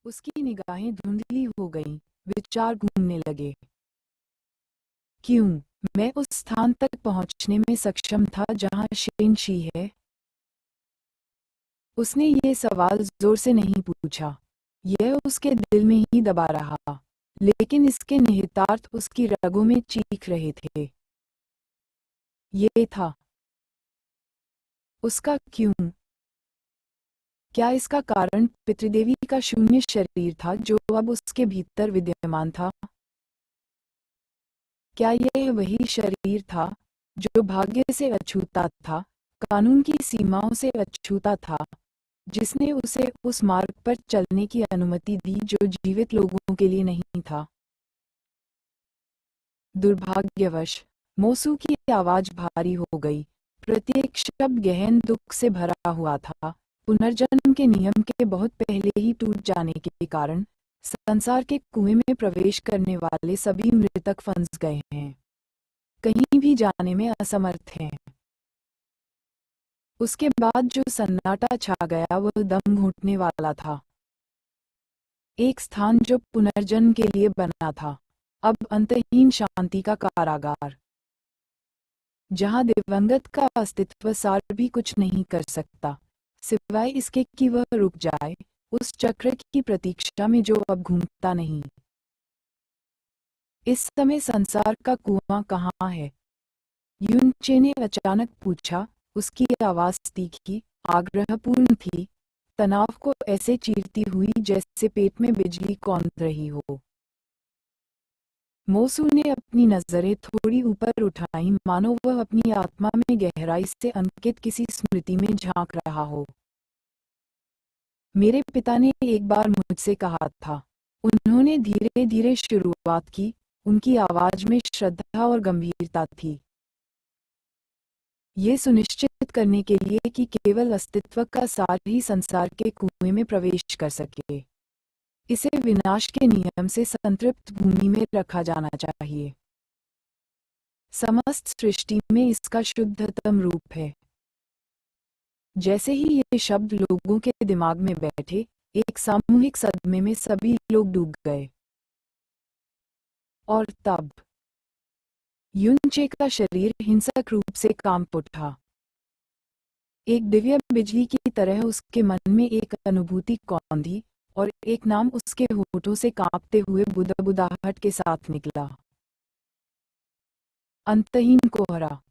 उसकी निगाहें धुंधली हो गईं, विचार घूमने लगे। क्यों मैं उस स्थान तक पहुंचने में सक्षम था जहां शेनशी है? उसने ये सवाल जोर से नहीं पूछा, यह उसके दिल में ही दबा रहा, लेकिन इसके निहितार्थ उसकी रगों में चीख रहे थे। ये था उसका क्यों। क्या इसका कारण पितृदेवी का शून्य शरीर था जो अब उसके भीतर विद्यमान था? क्या यह वही शरीर था जो भाग्य से अछूता था, कानून की सीमाओं से अछूता था, जिसने उसे उस मार्ग पर चलने की अनुमति दी जो जीवित लोगों के लिए नहीं था? दुर्भाग्यवश मोसू की आवाज भारी हो गई, प्रत्येक शब्द गहन दुख से भरा हुआ था। पुनर्जन्म के नियम के बहुत पहले ही टूट जाने के कारण संसार के कुएं में प्रवेश करने वाले सभी मृतक फंस गए हैं, कहीं भी जाने में असमर्थ हैं। उसके बाद जो सन्नाटा छा गया वह दम घुटने वाला था। एक स्थान जो पुनर्जन्म के लिए बना था, अब अंतहीन शांति का कारागार, जहां दिवंगत का अस्तित्व सार भी कुछ नहीं कर सकता सिवाय इसके कि वह रुक जाए उस चक्र की प्रतीक्षा में जो अब घूमता नहीं। इस समय संसार का कुआं कहाँ है? युनचे ने अचानक पूछा। उसकी आवाज तीखी, आग्रहपूर्ण थी, तनाव को ऐसे चीरती हुई जैसे पेट में बिजली कौंध रही हो। मोसू ने अपनी नजरें थोड़ी ऊपर उठाई, मानो वह अपनी आत्मा में गहराई से अंकित किसी स्मृति में झांक रहा हो। मेरे पिता ने एक बार मुझसे कहा था, उन्होंने धीरे धीरे शुरुआत की, उनकी आवाज में श्रद्धा और गंभीरता थी। ये सुनिश्चित करने के लिए कि केवल अस्तित्व का सार ही संसार के कुएं में प्रवेश कर सके, इसे विनाश के नियम से संतृप्त भूमि में रखा जाना चाहिए। समस्त सृष्टि में इसका शुद्धतम रूप है। जैसे ही ये शब्द लोगों के दिमाग में बैठे, एक सामूहिक सदमे में सभी लोग डूब गए। और तब युनचे का शरीर हिंसक रूप से कांप उठा। एक दिव्य बिजली की तरह उसके मन में एक अनुभूति कौंधी और एक नाम उसके होठों से कांपते हुए बुदबुदाहट के साथ निकला। अंतहीन कोहरा।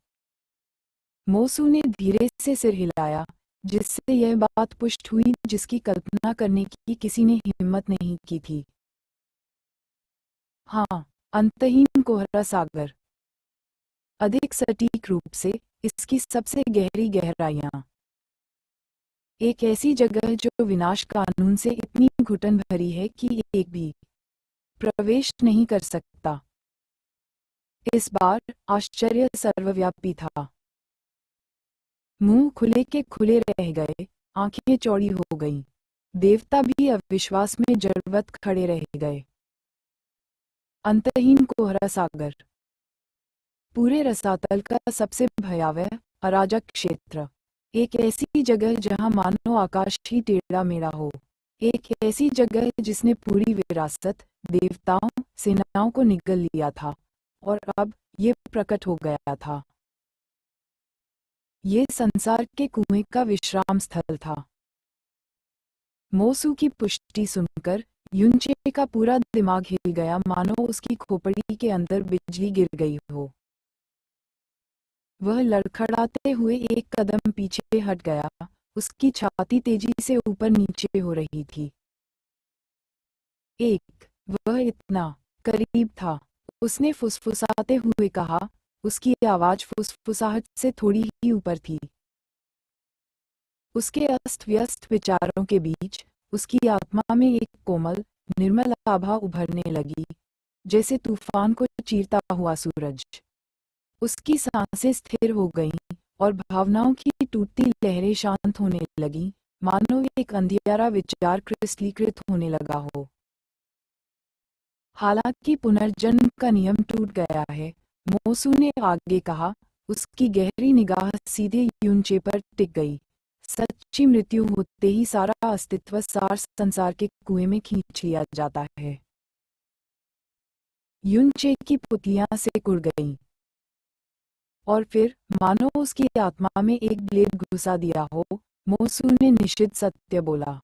मोसू ने धीरे से सिर हिलाया, जिससे यह बात पुष्ट हुई जिसकी कल्पना करने की किसी ने हिम्मत नहीं की थी। हाँ, अंतहीन कोहरा सागर। अधिक सटीक रूप से, इसकी सबसे गहरी गहराइयां। एक ऐसी जगह जो विनाश कानून से इतनी घुटन भरी है कि एक भी प्रवेश नहीं कर सकता। इस बार आश्चर्य सर्वव्यापी था। मुंह खुले के खुले रह गए, आंखें चौड़ी हो गईं। देवता भी अविश्वास में जड़वत खड़े रह गए। अंतहीन कोहरा सागर, पूरे रसातल का सबसे भयावह अराजक क्षेत्र। एक ऐसी जगह जहां मानो आकाश ही टेढ़ा मेढ़ा हो। एक ऐसी जगह जिसने पूरी विरासत, देवताओं, सेनाओं को निगल लिया था, और अब ये प्रकट हो गया था। ये संसार के कुएं का विश्राम स्थल था। मोसू की पुष्टि सुनकर युनचे का पूरा दिमाग हिल गया, मानो उसकी खोपड़ी के अंदर बिजली गिर गई हो। वह लड़खड़ाते हुए एक कदम पीछे हट गया, उसकी छाती तेजी से ऊपर नीचे हो रही थी। वह इतना करीब था, उसने फुसफुसाते हुए कहा, उसकी आवाज फुसफुसाहट से थोड़ी ही ऊपर थी। उसके अस्त-व्यस्त विचारों के बीच उसकी आत्मा में एक कोमल, निर्मल आभा उभरने लगी, जैसे तूफान को चीरता हुआ सूरज। उसकी सांसें स्थिर हो गईं और भावनाओं की टूटती लहरें शांत होने लगीं, मानो एक अंधियारा विचार क्रिस्टलीकृत होने लगा हो। हालांकि पुनर्जन्म का नियम टूट गया है, मोसू ने आगे कहा, उसकी गहरी निगाह सीधे युनचे पर टिक गई। सच्ची मृत्यु होते ही सारा अस्तित्व सार संसार के कुएं में खींच लिया जाता है। युनचे की पुतलियां सिकुड़ गईं। और फिर मानो उसकी आत्मा में एक ब्लेड घुसा दिया हो, मोसू ने निश्चित सत्य बोला।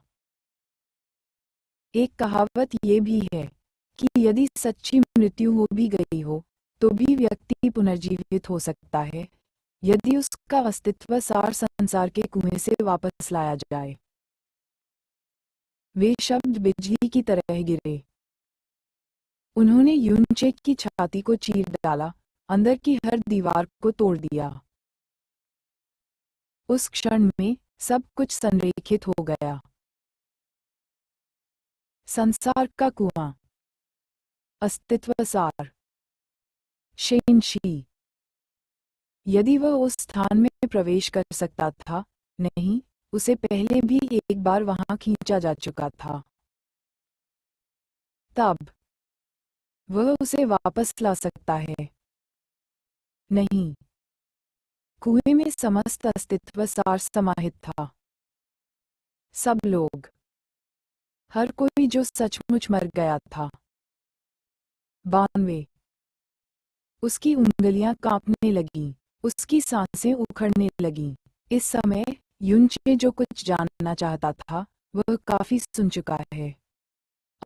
एक कहावत ये भी है कि यदि सच्ची मृत्यु हो भी गई हो तो भी व्यक्ति पुनर्जीवित हो सकता है यदि उसका अस्तित्व सार संसार के कुएं से वापस लाया जाए। वे शब्द बिजली की तरह गिरे। उन्होंने युनचे की छाती को चीर डाला, अंदर की हर दीवार को तोड़ दिया। उस क्षण में सब कुछ संरेखित हो गया। संसार का कुआं, अस्तित्व सार, शेनशी। यदि वह उस स्थान में प्रवेश कर सकता था, नहीं, उसे पहले भी एक बार वहां खींचा जा चुका था। तब वह उसे वापस ला सकता है। नहीं, कुएं में समस्त अस्तित्व सार समाहित था। सब लोग, हर कोई जो सचमुच मर गया था। 92। उसकी उंगलियां कांपने लगीं, उसकी सांसें उखड़ने लगीं। इस समय युनचे जो कुछ जानना चाहता था वह काफी सुन चुका है।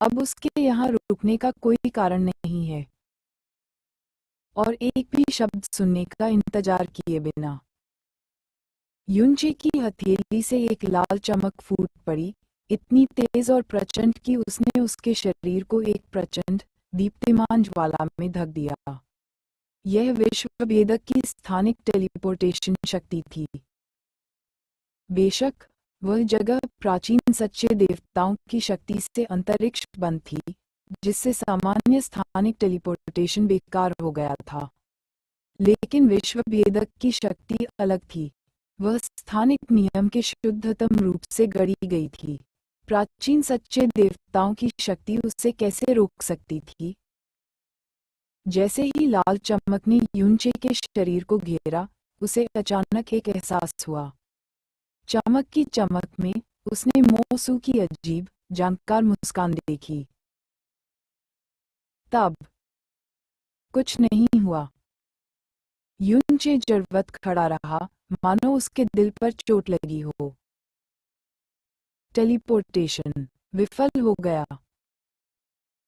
अब उसके यहाँ रुकने का कोई कारण नहीं है और एक भी शब्द सुनने का इंतजार किए बिना युनचे की हथेली से एक लाल चमक फूट पड़ी, इतनी तेज और प्रचंड कि उसने उसके शरीर को एक प्रचंड दीप्तिमान ज्वाला में ढक दिया। यह विश्वभेदक की स्थानिक टेलीपोर्टेशन शक्ति थी। बेशक वह जगह प्राचीन सच्चे देवताओं की शक्ति से अंतरिक्ष बंद थी, जिससे सामान्य स्थानिक टेलीपोर्टेशन बेकार हो गया था, लेकिन विश्वभेदक की शक्ति अलग थी। वह स्थानिक नियम के शुद्धतम रूप से गढ़ी गई थी। प्राचीन सच्चे देवताओं की शक्ति उसे कैसे रोक सकती थी? जैसे ही लाल चमक ने युनचे के शरीर को घेरा, उसे अचानक एक एहसास हुआ। चमक की चमक में उसने मोसू की अजीब जानकार मुस्कान देखी। तब कुछ नहीं हुआ। युनचे जड़वत खड़ा रहा, मानो उसके दिल पर चोट लगी हो। टेलीपोर्टेशन विफल हो गया।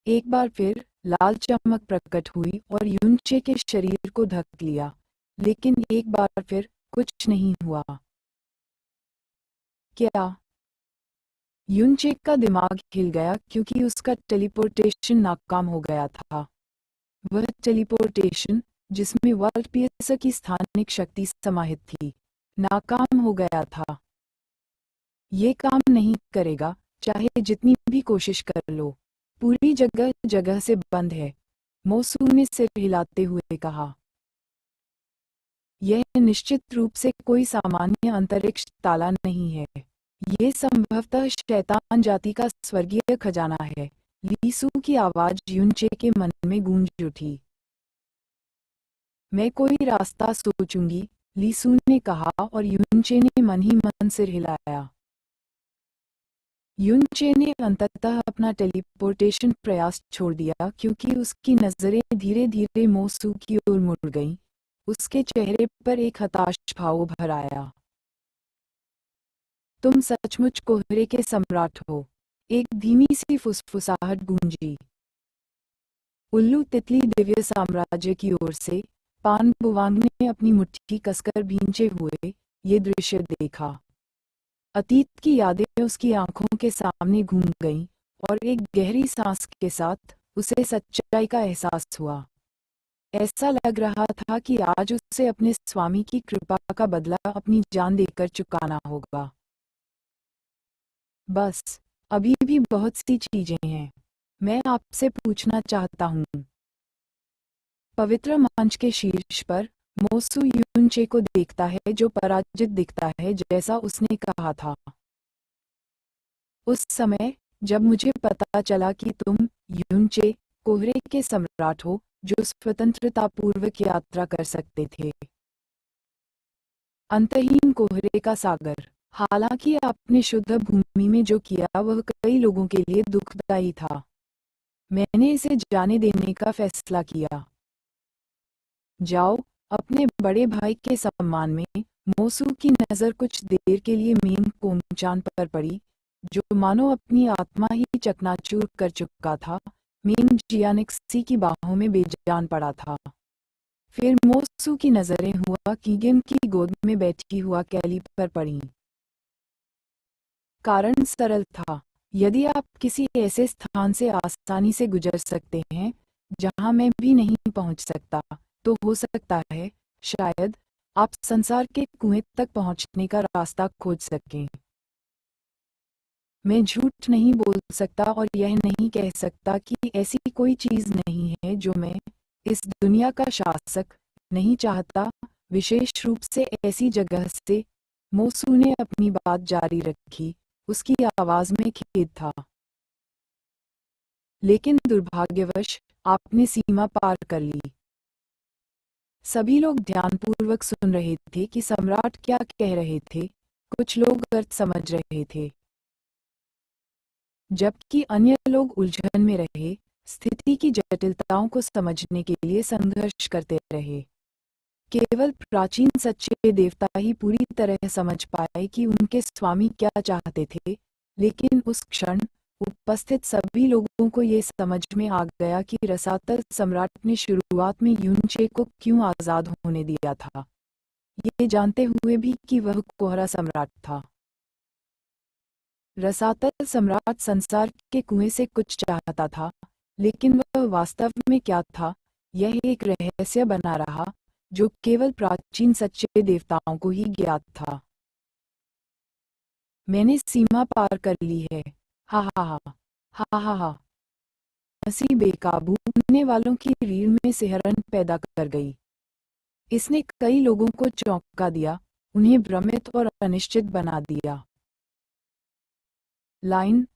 एक बार फिर लाल चमक प्रकट हुई और युनचे के शरीर को ढक लिया, लेकिन एक बार फिर कुछ नहीं हुआ। क्या? युनचे का दिमाग हिल गया क्योंकि उसका टेलीपोर्टेशन नाकाम हो गया था। वह टेलीपोर्टेशन जिसमें वर्ल्ड पीस की स्थानिक शक्ति समाहित थी, नाकाम हो गया था। ये काम नहीं करेगा, चाहे जितनी भी कोशिश कर लो। पूरी जगह जगह से बंद है, मोसू ने सिर हिलाते हुए कहा। यह निश्चित रूप से कोई सामान्य अंतरिक्ष ताला नहीं है। ये संभवतः शैतान जाति का स्वर्गीय खजाना है। लीसू की आवाज युनचे के मन में गूंज उठी। मैं कोई रास्ता सोचूंगी, लीसू ने कहा और युनचे ने मन ही मन सिर हिलाया। युनचे ने अंततः अपना टेलीपोर्टेशन प्रयास छोड़ दिया क्योंकि उसकी नजरें धीरे धीरे मोसू की ओर मुड़ गईं। उसके चेहरे पर एक हताश भाव भर आया। तुम सचमुच कोहरे के सम्राट हो, एक धीमी सी फुसफुसाहट गूंजी। उल्लू तितली दिव्य साम्राज्य की ओर से पान बुवांग ने अपनी मुट्ठी कसकर भींचे हुए ये दृश्य देखा। अतीत की यादें उसकी आंखों के सामने घूम गईं और एक गहरी सांस के साथ उसे सच्चाई का एहसास हुआ। ऐसा लग रहा था कि आज उसे अपने स्वामी की कृपा का बदला अपनी जान देकर चुकाना होगा। बस अभी भी बहुत सी चीजें हैं। मैं आपसे पूछना चाहता हूँ। पवित्र मंच के शीर्ष पर मोसू युनचे को देखता है जो पराजित दिखता है, जैसा उसने कहा था। उस समय जब मुझे पता चला कि तुम युनचे कोहरे के सम्राट हो जो स्वतंत्रतापूर्वक यात्रा कर सकते थे। अंतहीन कोहरे का सागर। हालांकि आपने शुद्ध भूमि में जो किया वह कई लोगों के लिए दुखदायी था। मैंने इसे जाने देने का फैसला किया। जाओ, अपने बड़े भाई के सम्मान में। मोसू की नज़र कुछ देर के लिए मीन कोमचान पर पड़ी, जो मानो अपनी आत्मा ही चकनाचूर कर चुका था। मीन जियानिक्सी की बाहों में बेजान पड़ा था। फिर मोसू की नज़रें हुआ कीगन की गोद में बैठी हुआ कैली पर पड़ीं। कारण सरल था। यदि आप किसी ऐसे स्थान से आसानी से गुजर सकते हैं जहां मैं भी नहीं पहुंच सकता, तो हो सकता है, शायद, आप संसार के कुएं तक पहुंचने का रास्ता खोज सकें। मैं झूठ नहीं बोल सकता और यह नहीं कह सकता कि ऐसी कोई चीज नहीं है जो मैं, इस दुनिया का शासक, नहीं चाहता, विशेष रूप से ऐसी जगह से। मोसू ने अपनी बात जारी रखी, उसकी आवाज में खेद था। लेकिन दुर्भाग्यवश आपने सीमा पार कर ली। सभी लोग ध्यानपूर्वक सुन रहे थे कि सम्राट क्या कह रहे थे। कुछ लोग अर्थ समझ रहे थे, जबकि अन्य लोग उलझन में रहे, स्थिति की जटिलताओं को समझने के लिए संघर्ष करते रहे। केवल प्राचीन सच्चे देवता ही पूरी तरह समझ पाए कि उनके स्वामी क्या चाहते थे, लेकिन उस क्षण उपस्थित सभी लोगों को ये समझ में आ गया कि रसातल सम्राट ने शुरुआत में युनचे को क्यों आज़ाद होने दिया था, ये जानते हुए भी कि वह कोहरा सम्राट था। रसातल सम्राट संसार के कुएं से कुछ चाहता था, लेकिन वह वास्तव में क्या था, यह एक रहस्य बना रहा, जो केवल प्राचीन सच्चे देवताओं को ही ज्ञात था। मैंने सीमा पार कर ली है। हा हा हा, हा हा हा। हंसी बेकाबू होने वालों की रीढ़ में सिहरन पैदा कर गई। इसने कई लोगों को चौंका दिया, उन्हें भ्रमित और अनिश्चित बना दिया। लाइन,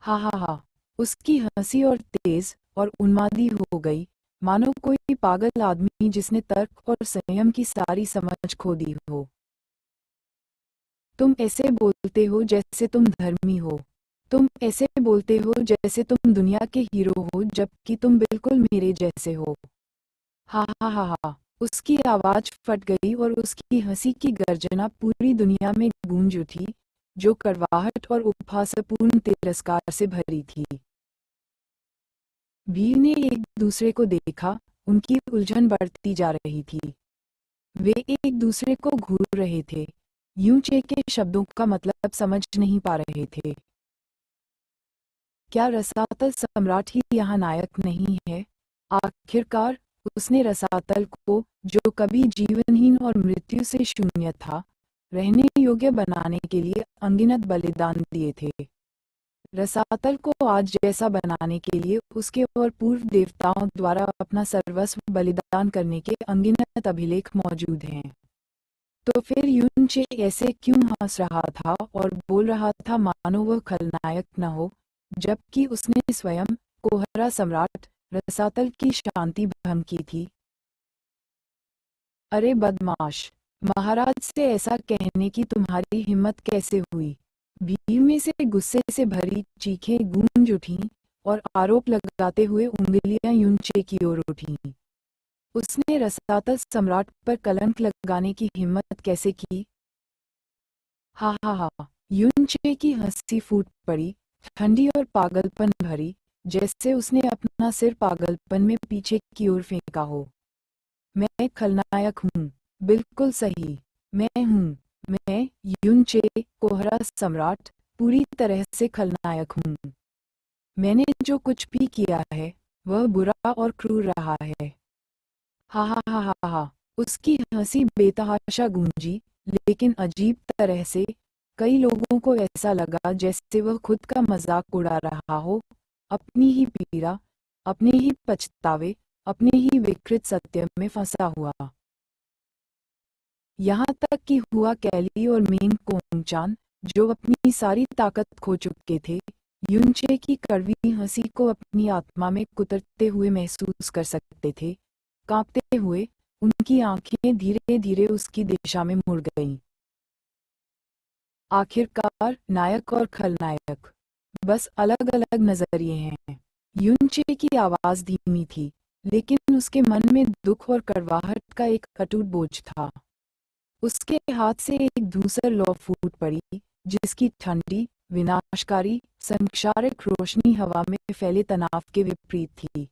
हा हा हा। उसकी हंसी और तेज और उन्मादी हो गई, मानो कोई पागल आदमी जिसने तर्क और संयम की सारी समझ खो दी हो। तुम ऐसे बोलते हो जैसे तुम धर्मी हो। तुम ऐसे बोलते हो जैसे तुम दुनिया के हीरो हो, जबकि तुम बिल्कुल मेरे जैसे हो। हा हा हा हा। उसकी आवाज फट गई और उसकी हंसी की गर्जना पूरी दुनिया में गूंज उठी, जो कड़वाहट और उपहासपूर्ण तिरस्कार से भरी थी। भीड़ ने एक दूसरे को देखा, उनकी उलझन बढ़ती जा रही थी। वे एक दूसरे को घूर रहे थे, यूं के शब्दों का मतलब समझ नहीं पा रहे थे। क्या रसातल सम्राट ही यहाँ नायक नहीं है? आखिरकार उसने रसातल को, जो कभी जीवनहीन और मृत्यु से शून्य था, रहने योग्य बनाने के लिए अनगिनत बलिदान दिए थे। रसातल को आज जैसा बनाने के लिए उसके और पूर्व देवताओं द्वारा अपना सर्वस्व बलिदान करने के अनगिनत अभिलेख मौजूद हैं। तो फिर यूनचे ऐसे क्यों हंस रहा था और बोल रहा था मानो वह खलनायक न हो, जबकि उसने स्वयं, कोहरा सम्राट, रसातल की शांति भंग की थी? अरे बदमाश, महाराज से ऐसा कहने की तुम्हारी हिम्मत कैसे हुई? भीड़ में से गुस्से से भरी चीखें गूंज उठीं और आरोप लगाते हुए उंगलियां यूनचे की ओर उठीं। उसने रसातल सम्राट पर कलंक लगाने की हिम्मत कैसे की? हा हा हा। यूनचे की हंसी फूट पड़ी, ठंडी और पागलपन भरी, जैसे उसने अपना सिर पागलपन में पीछे की ओर फेंका हो। मैं खलनायक हूँ, बिल्कुल सही, मैं हूँ। मैं, यूनचे, कोहरा सम्राट, पूरी तरह से खलनायक हूँ। मैंने जो कुछ भी किया है, वह बुरा और क्रूर रहा है। हा हा हा हा हा। उसकी हंसी बेतहाशा गूंजी, लेकिन अजीब तरह से। कई लोगों को ऐसा लगा जैसे वह खुद का मजाक उड़ा रहा हो, अपनी ही पीड़ा, अपने ही पछतावे, अपने ही विकृत सत्य में फंसा हुआ। यहाँ तक कि हुआ कैली और मेन कोंगचान, जो अपनी सारी ताकत खो चुके थे, यूनचे की कड़वी हंसी को अपनी आत्मा में कुतरते हुए महसूस कर सकते थे। कांपते हुए, उनकी आंखें धीरे धीरे उसकी दिशा में मुड़ गईं। आखिरकार नायक और खलनायक बस अलग अलग नजरिए हैं। युनचे की आवाज धीमी थी, लेकिन उसके मन में दुख और कड़वाहट का एक अटूट बोझ था। उसके हाथ से एक धूसर लौ फूट पड़ी, जिसकी ठंडी, विनाशकारी, संक्षारक रोशनी हवा में फैले तनाव के विपरीत थी।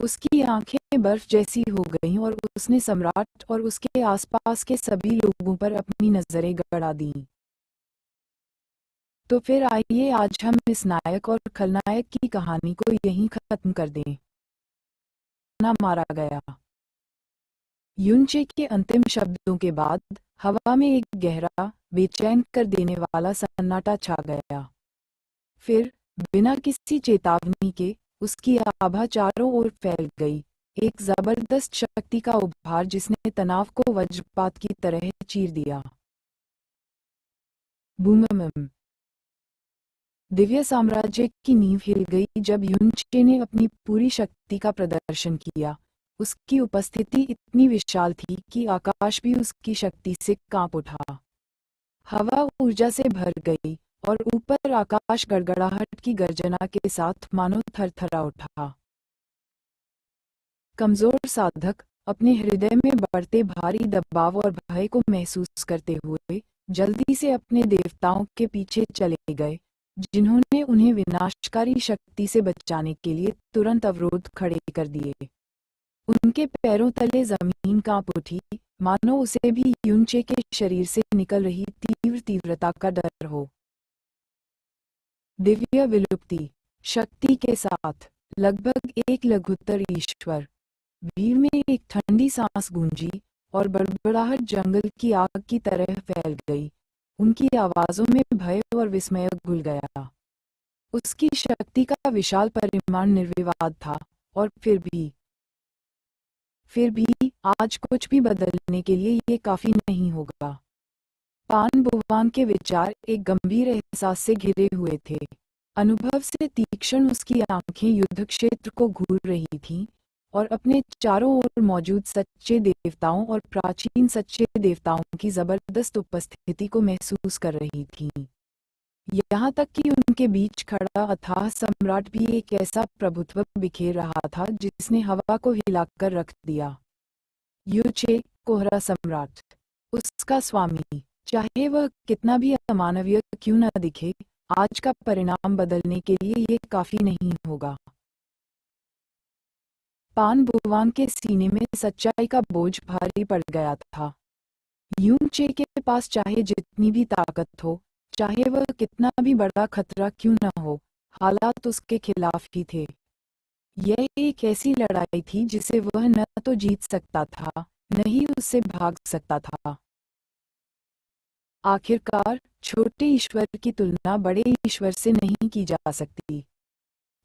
उसकी आंखें बर्फ जैसी हो गईं और उसने सम्राट और उसके आसपास के सभी लोगों पर अपनी नजरें गड़ा दीं। तो फिर आइए आज हम इस नायक और खलनायक की कहानी को यहीं खत्म कर दें। ना मारा गया। युनचे के अंतिम शब्दों के बाद हवा में एक गहरा, बेचैन कर देने वाला सन्नाटा छा गया। फिर बिना किसी चेतावनी के उसकी आभा चारों ओर फैल गई, एक जबरदस्त शक्ति का उभार जिसने तनाव को वज्रपात की तरह चीर दिया। बूम। दिव्य साम्राज्य की नींव हिल गई जब युनचे ने अपनी पूरी शक्ति का प्रदर्शन किया। उसकी उपस्थिति इतनी विशाल थी कि आकाश भी उसकी शक्ति से कांप उठा। हवा ऊर्जा से भर गई और ऊपर आकाश गड़गड़ाहट की गर्जना के साथ मानो थरथरा उठा। कमजोर साधक अपने हृदय में बढ़ते भारी दबाव और भय को महसूस करते हुए जल्दी से अपने देवताओं के पीछे चले गए, जिन्होंने उन्हें विनाशकारी शक्ति से बचाने के लिए तुरंत अवरोध खड़े कर दिए। उनके पैरों तले जमीन कांप उठी, मानो उसे भी युनचे के शरीर से निकल रही तीव्र तीव्रता का डर हो। दिव्य विलुप्ति शक्ति के साथ लगभग एक लघुत्तर ईश्वर भीड़ में एक ठंडी सांस गूंजी और बड़बड़ाहट जंगल की आग की तरह फैल गई। उनकी आवाजों में भय और विस्मय घुल गया। उसकी शक्ति का विशाल परिमाण निर्विवाद था, और फिर भी आज कुछ भी बदलने के लिए ये काफी नहीं होगा। पान बुवान के विचार एक गंभीर एहसास से घिरे हुए थे। अनुभव से तीक्ष्ण उसकी आंखें युद्ध क्षेत्र को घूर रही थीं और अपने चारों ओर मौजूद सच्चे देवताओं और प्राचीन सच्चे देवताओं की जबरदस्त उपस्थिति को महसूस कर रही थीं। यहाँ तक कि उनके बीच खड़ा अथाह सम्राट भी एक ऐसा प्रभुत्व बिखेर रहा था जिसने हवा को हिलाकर रख दिया। युनचे, कोहरा सम्राट, उसका स्वामी, चाहे वह कितना भी अमानवीय क्यों न दिखे, आज का परिणाम बदलने के लिए ये काफी नहीं होगा। पान बुवान के सीने में सच्चाई का बोझ भारी पड़ गया था। युनचे के पास चाहे जितनी भी ताकत हो, चाहे वह कितना भी बड़ा खतरा क्यों न हो, हालात उसके खिलाफ ही थे। यह एक ऐसी लड़ाई थी जिसे वह न तो जीत सकता था, न ही उससे भाग सकता था। आखिरकार छोटे ईश्वर की तुलना बड़े ईश्वर से नहीं की जा सकती।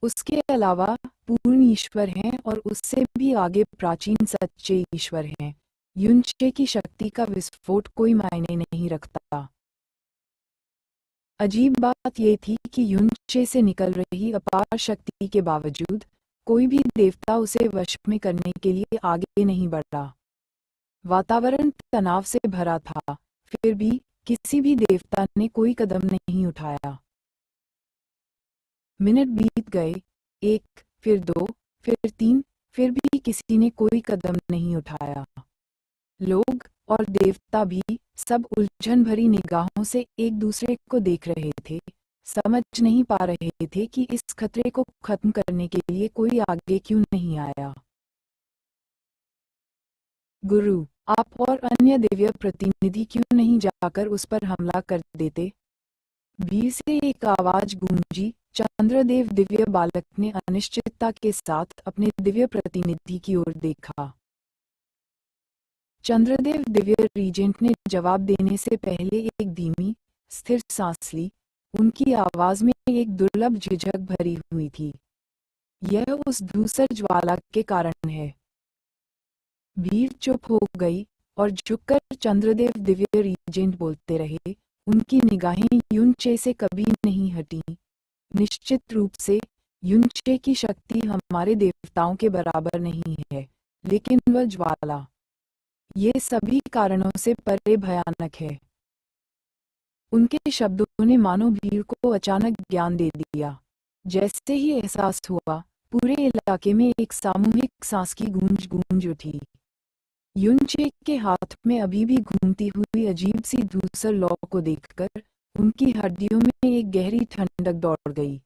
उसके अलावा पूर्ण ईश्वर हैं और उससे भी आगे प्राचीन सच्चे ईश्वर हैं। युनचे की शक्ति का विस्फोट कोई मायने नहीं रखता। अजीब बात यह थी कि युनचे से निकल रही अपार शक्ति के बावजूद कोई भी देवता उसे वश में करने के लिए आगे नहीं बढ़ा। वातावरण तनाव से भरा था, फिर भी किसी भी देवता ने कोई कदम नहीं उठाया। मिनट बीत गए, एक, फिर दो, फिर तीन, फिर भी किसी ने कोई कदम नहीं उठाया। लोग और देवता भी सब उलझन भरी निगाहों से एक दूसरे को देख रहे थे, समझ नहीं पा रहे थे कि इस खतरे को खत्म करने के लिए कोई आगे क्यों नहीं आया। गुरु, आप और अन्य दिव्य प्रतिनिधि क्यों नहीं जाकर उस पर हमला कर देते? भीड़ से एक आवाज गूंजी। चंद्रदेव दिव्य बालक ने अनिश्चितता के साथ अपने दिव्य प्रतिनिधि की ओर देखा। चंद्रदेव दिव्य रीजेंट ने जवाब देने से पहले एक धीमी, स्थिर सांस ली। उनकी आवाज में एक दुर्लभ झिझक भरी हुई थी। यह उस धूसर ज्वाला के कारण है। भीड़ चुप हो गई और झुककर चंद्रदेव दिव्य रीजेंट बोलते रहे। उनकी निगाहें युनचे से कभी नहीं हटी। निश्चित रूप से युनचे की शक्ति हमारे देवताओं के बराबर नहीं है, लेकिन वह ज्वाला ये सभी कारणों से परे भयानक है। उनके शब्दों ने मानो भीड़ को अचानक ज्ञान दे दिया। जैसे ही एहसास हुआ, पूरे इलाके में एक सामूहिक सांस की गूंज गूंज उठी। युनचेक के हाथ में अभी भी घूमती हुई अजीब सी धूसर लौ को देखकर उनकी हड्डियों में एक गहरी ठंडक दौड़ गई।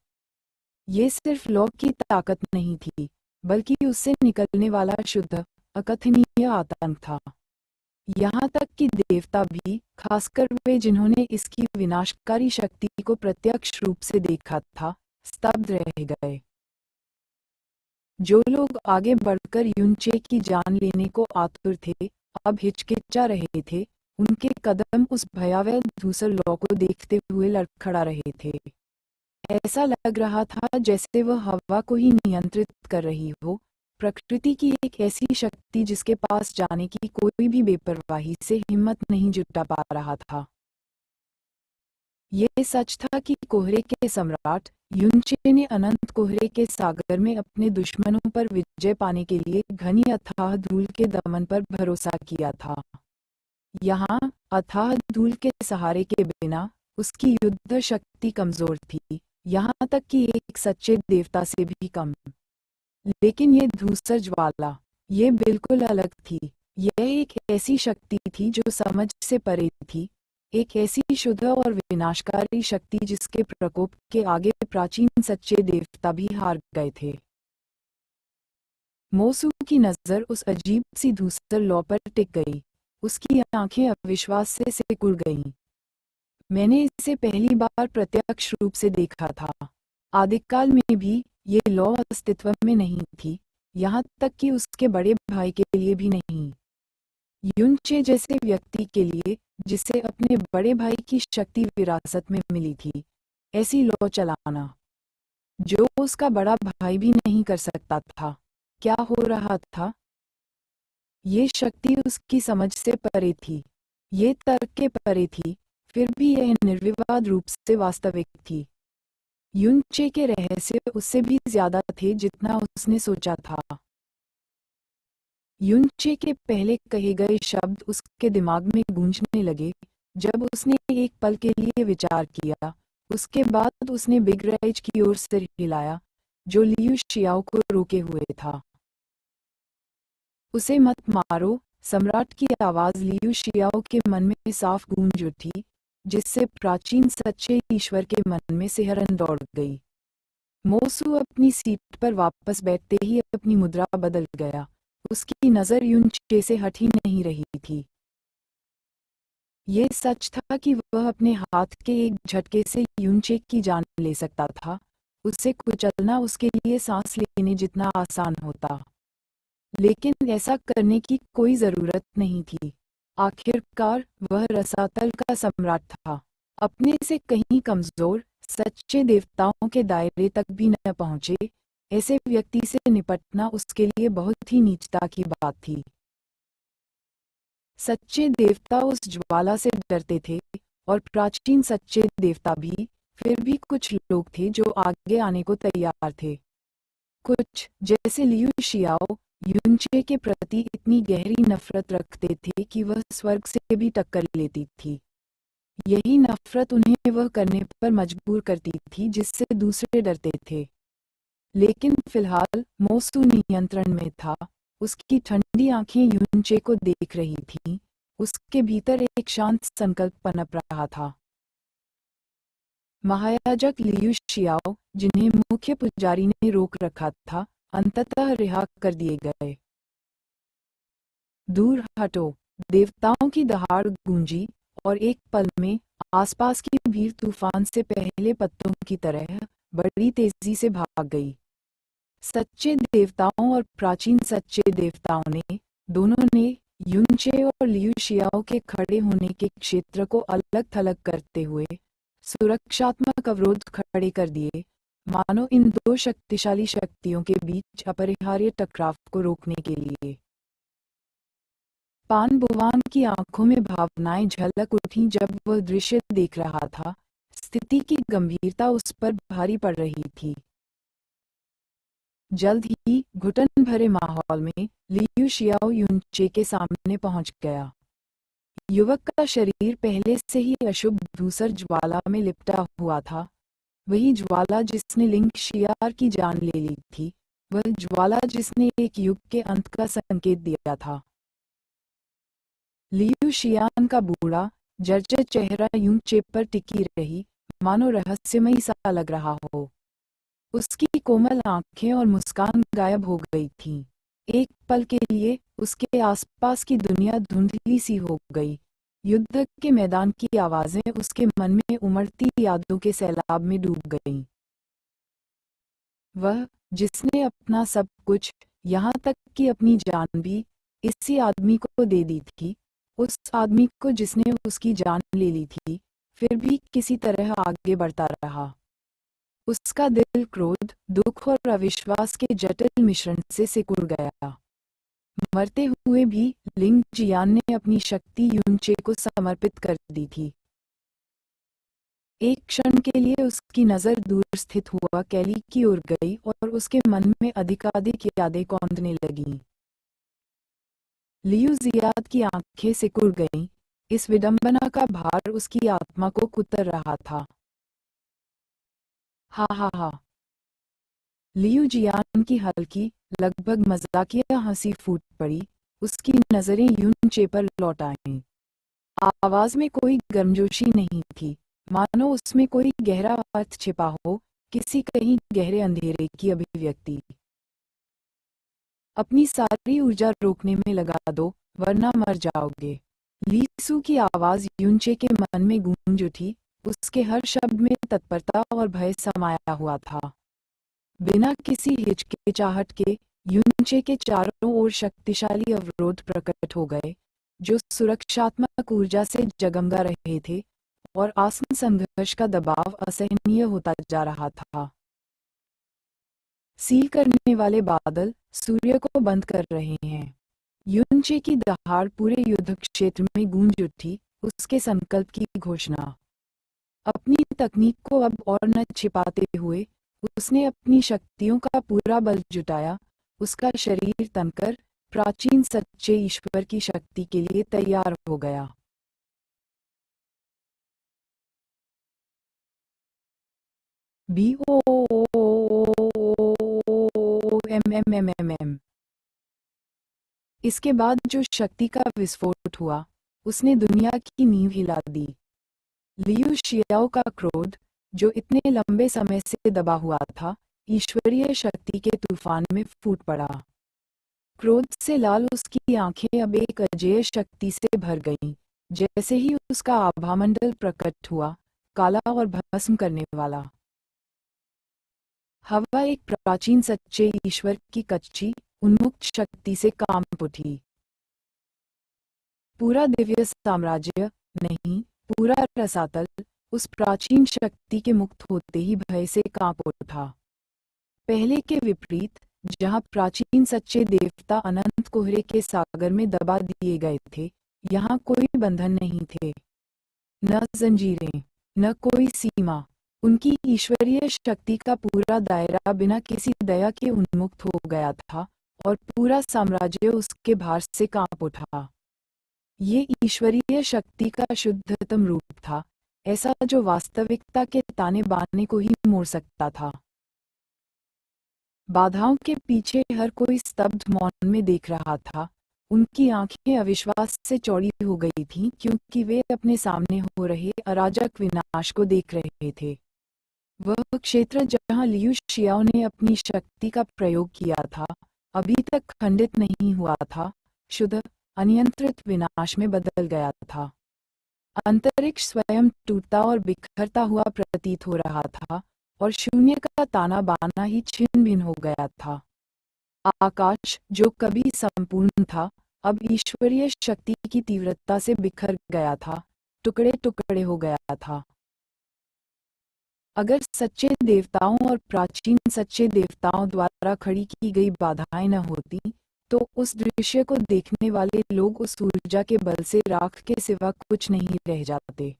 ये सिर्फ लौ की ताकत नहीं थी, बल्कि उससे निकलने वाला शुद्ध, अकथनीय आतंक था। यहाँ तक कि देवता भी, खासकर वे जिन्होंने इसकी विनाशकारी शक्ति को प्रत्यक्ष रूप से देखा था, स्तब्ध रह गए। जो लोग आगे बढ़कर युनचे की जान लेने को आतुर थे, अब हिचकिचा रहे थे। उनके कदम उस भयावह धूसर लौ को देखते हुए लड़खड़ा रहे थे। ऐसा लग रहा था जैसे वह हवा को ही नियंत्रित कर रही हो, प्रकृति की एक ऐसी शक्ति जिसके पास जाने की कोई भी बेपरवाही से हिम्मत नहीं जुटा पा रहा था। ये सच था कि कोहरे के सम्राट युनचे ने अनंत कोहरे के सागर में अपने दुश्मनों पर विजय पाने के लिए घनी अथाह धूल के दमन पर भरोसा किया था। यहाँ अथाह धूल के सहारे के बिना उसकी युद्ध शक्ति कमजोर थी, यहाँ तक कि एक सच्चे देवता से भी कम। लेकिन ये धूसर ज्वाला, ये बिल्कुल अलग थी। यह एक ऐसी शक्ति थी जो समझ से परे थी, एक ऐसी शुद्ध और विनाशकारी शक्ति जिसके प्रकोप के आगे प्राचीन सच्चे देवता भी हार गए थे। मोसू की नजर उस अजीब सी धूसर लौ पर टिक गई। उसकी आंखें अविश्वास से सिकुड़ गईं। मैंने इसे पहली बार प्रत्यक्ष रूप से देखा था। आदिकाल में भी ये लौ अस्तित्व में नहीं थी, यहाँ तक कि उसके बड़े भाई के लिए भी नहीं। युनचे जैसे व्यक्ति के लिए, जिसे अपने बड़े भाई की शक्ति विरासत में मिली थी, ऐसी लौ चलाना, जो उसका बड़ा भाई भी नहीं कर सकता था। क्या हो रहा था? ये शक्ति उसकी समझ से परे थी, ये तर्क के परे थी, फिर भी यह निर्विवाद रूप से वास्तविक थी। युनचे के रहस्य उससे भी ज्यादा थे जितना उसने सोचा था। युनचे के पहले कहे गए शब्द उसके दिमाग में गूंजने लगे। जब उसने एक पल के लिए विचार किया, उसके बाद उसने बिग राइज की ओर सिर हिलाया, जो लियू शियाओ को रोके हुए था। उसे मत मारो, सम्राट की आवाज लियू शियाओ के मन में साफ गूंज उठी, जिससे प्राचीन सच्चे ईश्वर के मन में सिहरन दौड़ गई। मोसू अपनी सीट पर वापस बैठते ही अपनी मुद्रा बदल गया। उसकी नजर युनचे से हट ही नहीं रही थी। ये सच था कि वह अपने हाथ के एक झटके से युनचे की जान ले सकता था। उसे कुचलना उसके लिए सांस लेने जितना आसान होता, लेकिन ऐसा करने की कोई जरूरत नहीं थी। आखिरकार वह रसातल का सम्राट था, अपने से कहीं कमजोर, सच्चे देवताओं के दायरे तक भी न पहुंचे ऐसे व्यक्ति से निपटना उसके लिए बहुत ही नीचता की बात थी। सच्चे देवता उस ज्वाला से डरते थे, और प्राचीन सच्चे देवता भी। फिर भी कुछ लोग थे जो आगे आने को तैयार थे। कुछ, जैसे लियू शियाओ, युनचे के प्रति इतनी गहरी नफरत रखते थे कि वह स्वर्ग से भी टक्कर लेती थी। यही नफरत उन्हें वह करने पर मजबूर करती थी जिससे दूसरे डरते थे। लेकिन फिलहाल मोसू नियंत्रण में था। उसकी ठंडी आंखें युनचे को देख रही थीं। उसके भीतर एक शांत संकल्प पनप रहा था। महायाजक लियू शियाओ, जिन्हें मुख्य पुजारी ने रोक रखा था, अंततः रिहा कर दिए गए। दूर हटो, देवताओं की दहाड़ गूंजी, और एक पल में आसपास की भीड़ तूफान से पहले पत्तों की तरह बड़ी तेजी से भाग गई। सच्चे देवताओं और प्राचीन सच्चे देवताओं ने, दोनों ने युनचे और लियू शियाओ के खड़े होने के क्षेत्र को अलग थलग करते हुए सुरक्षात्मक अवरोध खड़े कर दिए, मानो इन दो शक्तिशाली शक्तियों के बीच अपरिहार्य टकराव को रोकने के लिए। पान बुवान की आंखों में भावनाएं झलक उठीं जब वह दृश्य देख रहा था। स्थिति की गंभीरता उस पर भारी पड़ रही थी। जल्द ही घुटन भरे माहौल में लियू शियाओ युनचे के सामने पहुंच गया। युवक का शरीर पहले से ही अशुभ धूसर ज्वाला में लिपटा हुआ था। वही ज्वाला जिसने लिंग शियार की जान ले ली थी, वह ज्वाला जिसने एक युग के अंत का संकेत दिया था। लियू शियान का बूढ़ा जर्जर चेहरा यूं चेप पर टिकी रही, मानो रहस्यमयी सा लग रहा हो। उसकी कोमल आंखें और मुस्कान गायब हो गई थीं। एक पल के लिए उसके आसपास की दुनिया धुंधली सी हो गई। युद्ध के मैदान की आवाजें उसके मन में उमड़ती यादों के सैलाब में डूब गईं। वह, जिसने अपना सब कुछ, यहाँ तक कि अपनी जान भी, इसी आदमी को दे दी थी, उस आदमी को जिसने उसकी जान ले ली थी, फिर भी किसी तरह आगे बढ़ता रहा। उसका दिल क्रोध, दुख और अविश्वास के जटिल मिश्रण से सिकुड़ गया। मरते हुए भी लिंग जियान ने अपनी शक्ति यूनचे को समर्पित कर दी थी। एक क्षण के लिए उसकी नजर दूर स्थित हुआ कैली की ओर गई और उसके मन में अधिकाधिक यादें कौंधने लगीं। लियू जियाद की आंखें सिकुड़ गईं। इस विडंबना का भार उसकी आत्मा को कुतर रहा था। हा हा हा। लियू जियान की हल्की, लगभग मजाकिया हंसी फूट पड़ी। उसकी नजरें यूनचे पर लौट आईं। आवाज में कोई गर्मजोशी नहीं थी, मानो उसमें कोई गहरा अर्थ छिपा हो, किसी कहीं गहरे अंधेरे की अभिव्यक्ति। अपनी सारी ऊर्जा रोकने में लगा दो, वरना मर जाओगे। लीसू की आवाज यूनचे के मन में गूंज उठी। उसके हर शब्द में तत्परता और भय समाया हुआ था। बिना किसी हिचकिचाहट के यूनचे के चारों ओर शक्तिशाली अवरोध प्रकट हो गए, जो सुरक्षात्मक ऊर्जा से जगमगा रहे थे, और आसन्न संघर्ष का दबाव असहनीय होता जा रहा था। सील करने वाले बादल सूर्य को बंद कर रहे हैं। यूनचे की दहाड़ पूरे युद्ध क्षेत्र में गूंज उठी, उसके संकल्प की घोषणा। अपनी तकनीक को अब और न छिपाते हुए उसने अपनी शक्तियों का पूरा बल जुटाया। उसका शरीर तनकर प्राचीन सच्चे ईश्वर की शक्ति के लिए तैयार हो गया। B O M M M M M. इसके बाद जो शक्ति का विस्फोट हुआ, उसने दुनिया की नींव हिला दी। लियू शियाओ का क्रोध, जो इतने लंबे समय से दबा हुआ था, ईश्वरीय शक्ति के तूफान में फूट पड़ा। क्रोध से लाल उसकी आंखें अब एक अजेय शक्ति से भर गईं। जैसे ही उसका आभामंडल प्रकट हुआ, काला और भस्म करने वाला। हवा एक प्राचीन सच्चे ईश्वर की कच्ची, उन्मुक्त शक्ति से कांप उठी। पूरा दिव्य साम्राज्य, नहीं, पूरा रसातल, उस प्राचीन शक्ति के मुक्त होते ही भय से कांप उठा। पहले के विपरीत, जहां प्राचीन सच्चे देवता अनंत कोहरे के सागर में दबा दिए गए थे, यहाँ कोई बंधन नहीं थे। न जंजीरें, न कोई सीमा। उनकी ईश्वरीय शक्ति का पूरा दायरा बिना किसी दया के उन्मुक्त हो गया था, और पूरा साम्राज्य उसके भार से कांप उठा। ये ईश्वरीय शक्ति का शुद्धतम रूप था, ऐसा जो वास्तविकता के ताने बाने को ही मोड़ सकता था। बाधाओं के पीछे हर कोई स्तब्ध मौन में देख रहा था। उनकी आंखें अविश्वास से चौड़ी हो गई थीं, क्योंकि वे अपने सामने हो रहे अराजक विनाश को देख रहे थे। वह क्षेत्र जहां लियू शियाओ ने अपनी शक्ति का प्रयोग किया था, अभी तक खंडित नहीं हुआ था, शुद्ध, अनियंत्रित विनाश में बदल गया था। अंतरिक्ष स्वयं टूटता और बिखरता हुआ प्रतीत हो रहा था, और शून्य का ताना बाना ही छिन्न भिन्न हो गया था। आकाश, जो कभी संपूर्ण था, अब ईश्वरीय शक्ति की तीव्रता से बिखर गया था, टुकड़े टुकड़े हो गया था। अगर सच्चे देवताओं और प्राचीन सच्चे देवताओं द्वारा खड़ी की गई बाधाएं न होती, तो उस दृश्य को देखने वाले लोग उस ऊर्जा के बल से राख के सिवा कुछ नहीं रह जाते।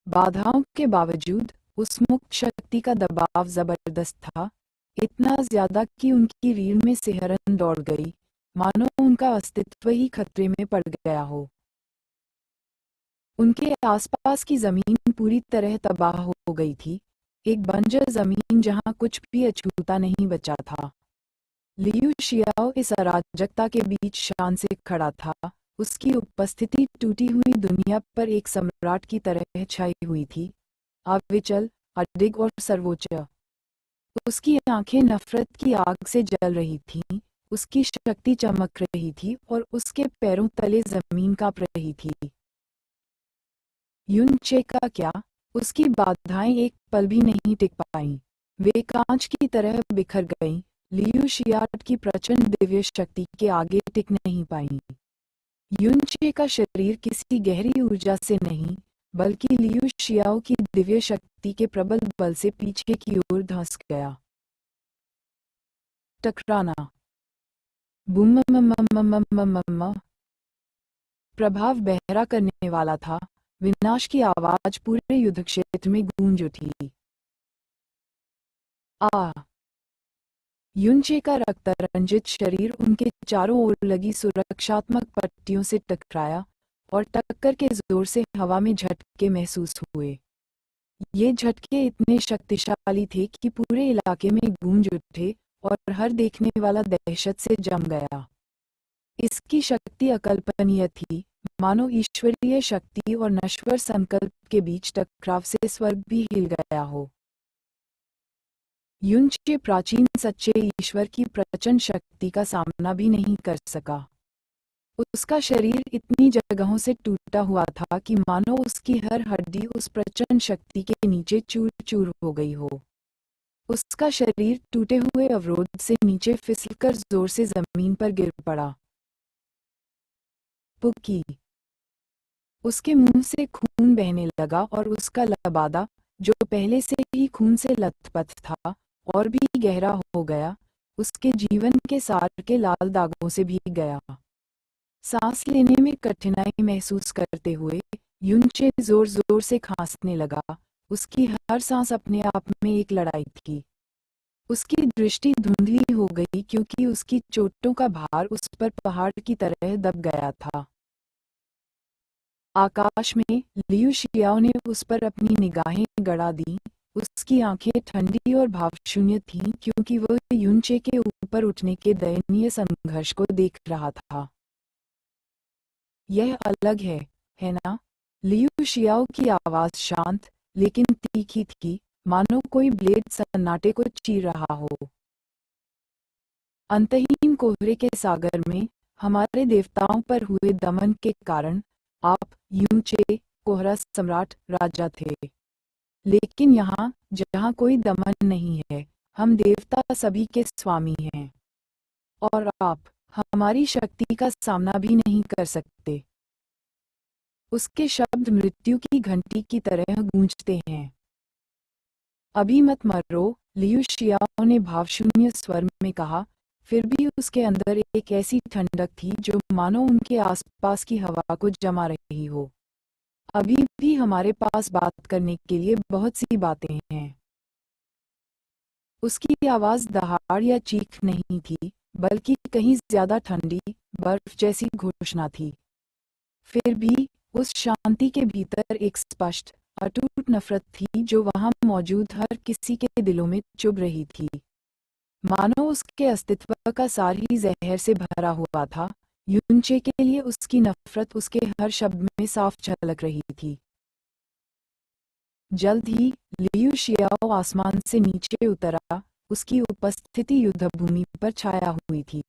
बाधाओं के बावजूद उस मुक्त शक्ति का दबाव जबरदस्त था, इतना ज्यादा कि उनकी रीढ़ में सिहरन दौड़ गई, मानो उनका अस्तित्व ही खतरे में पड़ गया हो। उनके आसपास की जमीन पूरी तरह तबाह हो गई थी, एक बंजर जमीन जहां कुछ भी अछूता नहीं बचा था। लियू शियाओ इस अराजकता के बीच शान से खड़ा था, उसकी उपस्थिति टूटी हुई दुनिया पर एक सम्राट की तरह छाई हुई थी, अविचल, अडिग और सर्वोच्च। उसकी आंखें नफरत की आग से जल रही थीं, उसकी शक्ति चमक रही थी और उसके पैरों तले जमीन कांप रही थी। युन चे का क्या, उसकी बाधाएं एक पल भी नहीं टिक पाईं, वे कांच की तरह बिखर गईं, लियू शियाट की प्रचंड दिव्य शक्ति के आगे टिक नहीं पाईं। युन चे का शरीर किसी गहरी ऊर्जा से नहीं, बल्कि लियू शियाओ की दिव्य शक्ति के प्रबल बल से पीछे की ओर धंस गया। टकराना। बूम प्रभाव बहरा करने वाला था, विनाश की आवाज पूरे युद्ध क्षेत्र में गूंज उठी। आ युनचे का रक्त-रंजित शरीर उनके चारों ओर लगी सुरक्षात्मक पट्टियों से टकराया और टक्कर के जोर से हवा में झटके महसूस हुए। ये झटके इतने शक्तिशाली थे कि पूरे इलाके में गूंज उठे और हर देखने वाला दहशत से जम गया। इसकी शक्ति अकल्पनीय थी, मानो ईश्वरीय शक्ति और नश्वर संकल्प के बीच टकराव से स्वर्ग भी हिल गया हो। युनचे प्राचीन सच्चे ईश्वर की प्रचंड शक्ति का सामना भी नहीं कर सका। उसका शरीर इतनी जगहों से टूटा हुआ था कि मानो उसकी हर हड्डी उस प्रचंड शक्ति के नीचे चूर-चूर हो गई हो। उसका शरीर टूटे हुए अवरोध से नीचे फिसलकर जोर से जमीन पर गिर पड़ा। पुकी। उसके मुंह से खून बहने लगा और उसका लबादा, जो पहले से ही खून से लथपथ था, और भी गहरा हो गया, उसके जीवन के सार के लाल दागों से भीग गया। सांस लेने में कठिनाई महसूस करते हुए युनचे जोर जोर से खांसने लगा, उसकी हर सांस अपने आप में एक लड़ाई थी। उसकी दृष्टि धुंधली हो गई क्योंकि उसकी चोटों का भार उस पर पहाड़ की तरह दब गया था। आकाश में लियू शियाओ ने उस पर अपनी निगाहें गड़ा दी, उसकी आंखें ठंडी और भावशून्य थीं क्योंकि वह युनचे के ऊपर उठने के दयनीय संघर्ष को देख रहा था। यह अलग है ना? लियू शियाओ की आवाज शांत लेकिन तीखी थी, मानो कोई ब्लेड सन्नाटे को चीर रहा हो। अंतहीन कोहरे के सागर में हमारे देवताओं पर हुए दमन के कारण आप युनचे कोहरा सम्राट राजा थे, लेकिन यहाँ जहाँ कोई दमन नहीं है, हम देवता सभी के स्वामी हैं, और आप हमारी शक्ति का सामना भी नहीं कर सकते। उसके शब्द मृत्यु की घंटी की तरह गूंजते हैं। अभी मत मरो, लियू शियाओ ने भावशून्य स्वर में कहा, फिर भी उसके अंदर एक ऐसी ठंडक थी जो मानो उनके आसपास की हवा को जमा रही हो। अभी भी हमारे पास बात करने के लिए बहुत सी बातें हैं। उसकी आवाज दहाड़ या चीख नहीं थी, बल्कि कहीं ज्यादा ठंडी, बर्फ जैसी घोषणा थी। फिर भी उस शांति के भीतर एक स्पष्ट, अटूट नफरत थी जो वहां मौजूद हर किसी के दिलों में चुभ रही थी। मानो उसके अस्तित्व का सार ही जहर से भरा हुआ था। युनचे के लिए उसकी नफरत उसके हर शब्द में साफ झलक रही थी। जल्द ही लियू शियाओ आसमान से नीचे उतरा, उसकी उपस्थिति युद्धभूमि पर छाया हुई थी।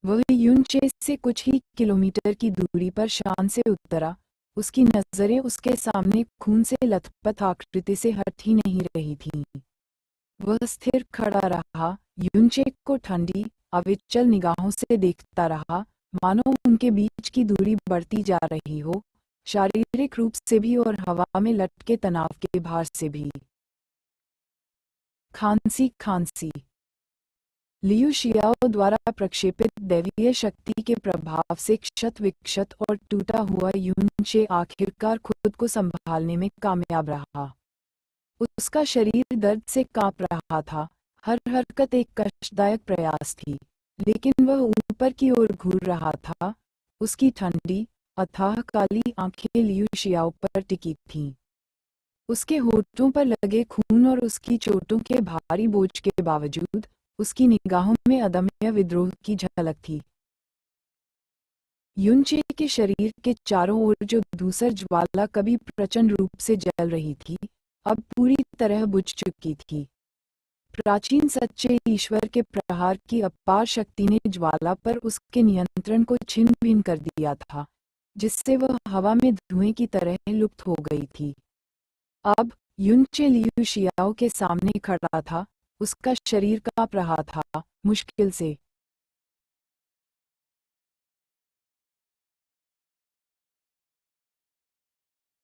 वह युनचे से कुछ ही किलोमीटर की दूरी पर शान से उतरा, उसकी नजरें उसके सामने खून से लथपथ आकृति से हट ही नहीं रही थीं। वह स्थिर खड़ा रहा, युनचे को ठंडी, अविचल निगाहों से देखता रहा, मानो उनके बीच की दूरी बढ़ती जा रही हो, शारीरिक रूप से भी और हवा में लटके तनाव के भार से भी। खांसी। लियू शियाओ द्वारा प्रक्षेपित दैवीय शक्ति के प्रभाव से क्षत विक्षत और टूटा हुआ युनचे आखिरकार खुद को संभालने में कामयाब रहा। उसका शरीर दर्द से कांप रहा था, हर हरकत एक कष्टदायक प्रयास थी, लेकिन वह ऊपर की ओर घूर रहा था, उसकी ठंडी, अथाह काली आंखें लियू शियाओ पर टिकी थीं। उसके होठों पर लगे खून और उसकी चोटों के भारी बोझ के बावजूद उसकी निगाहों में अदम्य विद्रोह की झलक थी। युनचे के शरीर के चारों ओर जो धूसर ज्वाला कभी प्रचंड रूप से जल रही थी, अब पूरी तरह बुझ चुकी थी। प्राचीन सच्चे ईश्वर के प्रहार की अपार शक्ति ने ज्वाला पर उसके नियंत्रण को छिन्न भिन्न कर दिया था, जिससे वह हवा में धुएं की तरह लुप्त हो गई थी। अब युनचे लियू शियाओ के सामने खड़ा था, उसका शरीर कांप रहा था, मुश्किल से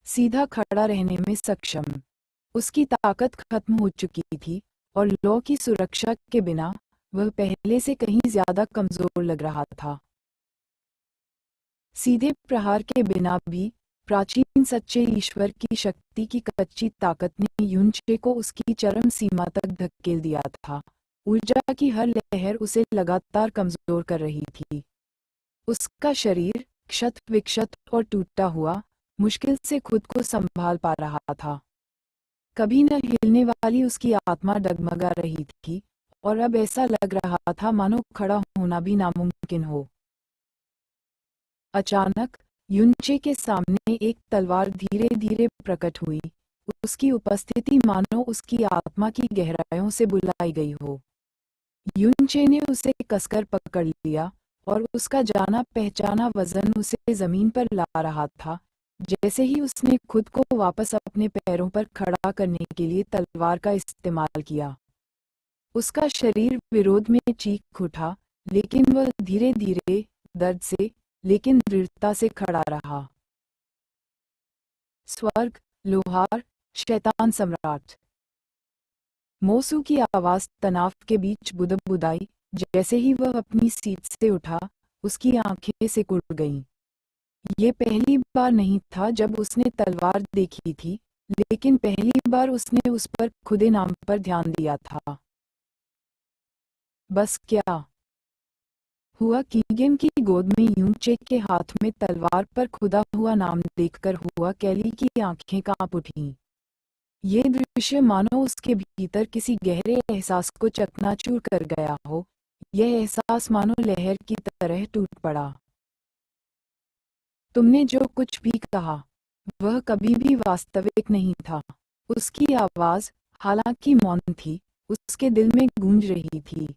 सीधा खड़ा रहने में सक्षम। उसकी ताकत खत्म हो चुकी थी और लॉ की सुरक्षा के बिना वह पहले से कहीं ज्यादा कमजोर लग रहा था। सीधे प्रहार के बिना भी प्राचीन सच्चे ईश्वर की शक्ति की कच्ची ताकत ने युनचे को उसकी चरम सीमा तक धकेल दिया था। ऊर्जा की हर लहर उसे लगातार कमजोर कर रही थी। उसका शरीर क्षत विक्षत और टूटा हुआ मुश्किल से खुद को संभाल पा रहा था। कभी न हिलने वाली उसकी आत्मा डगमगा रही थी और अब ऐसा लग रहा था मानो खड़ा होना भी नामुमकिन हो। अचानक युनचे के सामने एक तलवार धीरे धीरे प्रकट हुई। उसकी उपस्थिति मानो उसकी आत्मा की गहराइयों से बुलाई गई हो। युनचे ने उसे कसकर पकड़ लिया और उसका जाना पहचाना वजन उसे जमीन पर ला रहा था। जैसे ही उसने खुद को वापस अपने पैरों पर खड़ा करने के लिए तलवार का इस्तेमाल किया, उसका शरीर विरोध में चीख उठा, लेकिन वह धीरे धीरे, दर्द से लेकिन दृढ़ता से खड़ा रहा। स्वर्ग, लोहार, शैतान सम्राट। मोसू की आवाज तनाव के बीच बुदबुदाई। जैसे ही वह अपनी सीट से उठा, उसकी आंखें सिकुड़ गईं। ये पहली बार नहीं था जब उसने तलवार देखी थी, लेकिन पहली बार उसने उस पर खुदे नाम पर ध्यान दिया था। बस क्या हुआ कीगन की गोद में यूनचे के हाथ में तलवार पर खुदा हुआ नाम देखकर हुआ कैली की आंखें कांप उठीं। ये दृश्य मानो उसके भीतर किसी गहरे एहसास को चकनाचूर कर गया हो। यह एहसास मानो लहर की तरह टूट पड़ा। तुमने जो कुछ भी कहा वह कभी भी वास्तविक नहीं था। उसकी आवाज, हालांकि मौन थी, उसके दिल में गूंज रही थी।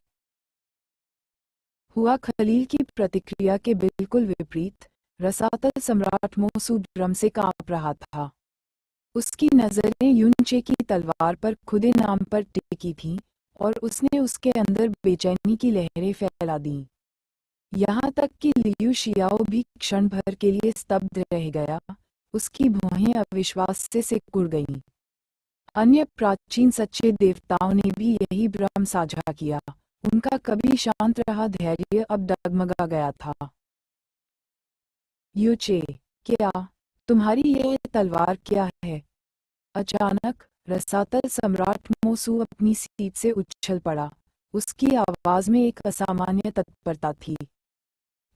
हुआ खलील की प्रतिक्रिया के बिल्कुल विपरीत। रसातल सम्राट मोसूद ड्रम से कांप रहा था। उसकी नजरें युनचे की तलवार पर खुदे नाम पर टिकी थीं और उसने उसके अंदर बेचैनी की लहरें फैला दीं। यहाँ तक कि लियू शियाओ भी क्षण भर के लिए स्तब्ध रह गया। उसकी भौहें अविश्वास से सिकुड़ गईं। अन्य प्राचीन सच्चे देवताओं ने भी यही भ्रम साझा किया। उनका कभी शांत रहा धैर्य अब डगमगा गया था। युचे, क्या तुम्हारी यह तलवार क्या है? अचानक रसातल सम्राट मोसू अपनी सीट से उछल पड़ा। उसकी आवाज में एक असामान्य तत्परता थी।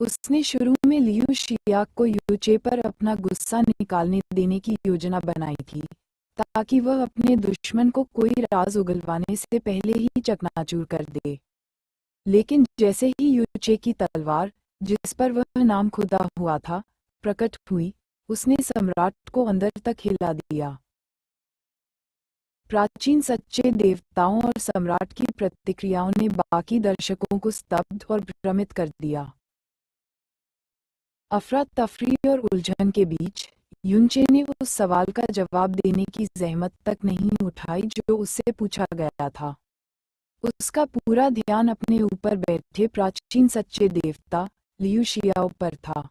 उसने शुरू में लियू शिया को युचे पर अपना गुस्सा निकालने देने की योजना बनाई थी, ताकि वह अपने दुश्मन को कोई राज उगलवाने से पहले ही चकनाचूर कर दे। लेकिन जैसे ही युचे की तलवार, जिस पर वह नाम खुदा हुआ था, प्रकट हुई, उसने सम्राट को अंदर तक हिला दिया। प्राचीन सच्चे देवताओं और सम्राट की प्रतिक्रियाओं ने बाकी दर्शकों को स्तब्ध और भ्रमित कर दिया। अफरा तफरी और उलझन के बीच युनचे ने उस सवाल का जवाब देने की जहमत तक नहीं उठाई जो उससे पूछा गया था। उसका पूरा ध्यान अपने ऊपर बैठे प्राचीन सच्चे देवता लियू शियाओ पर था।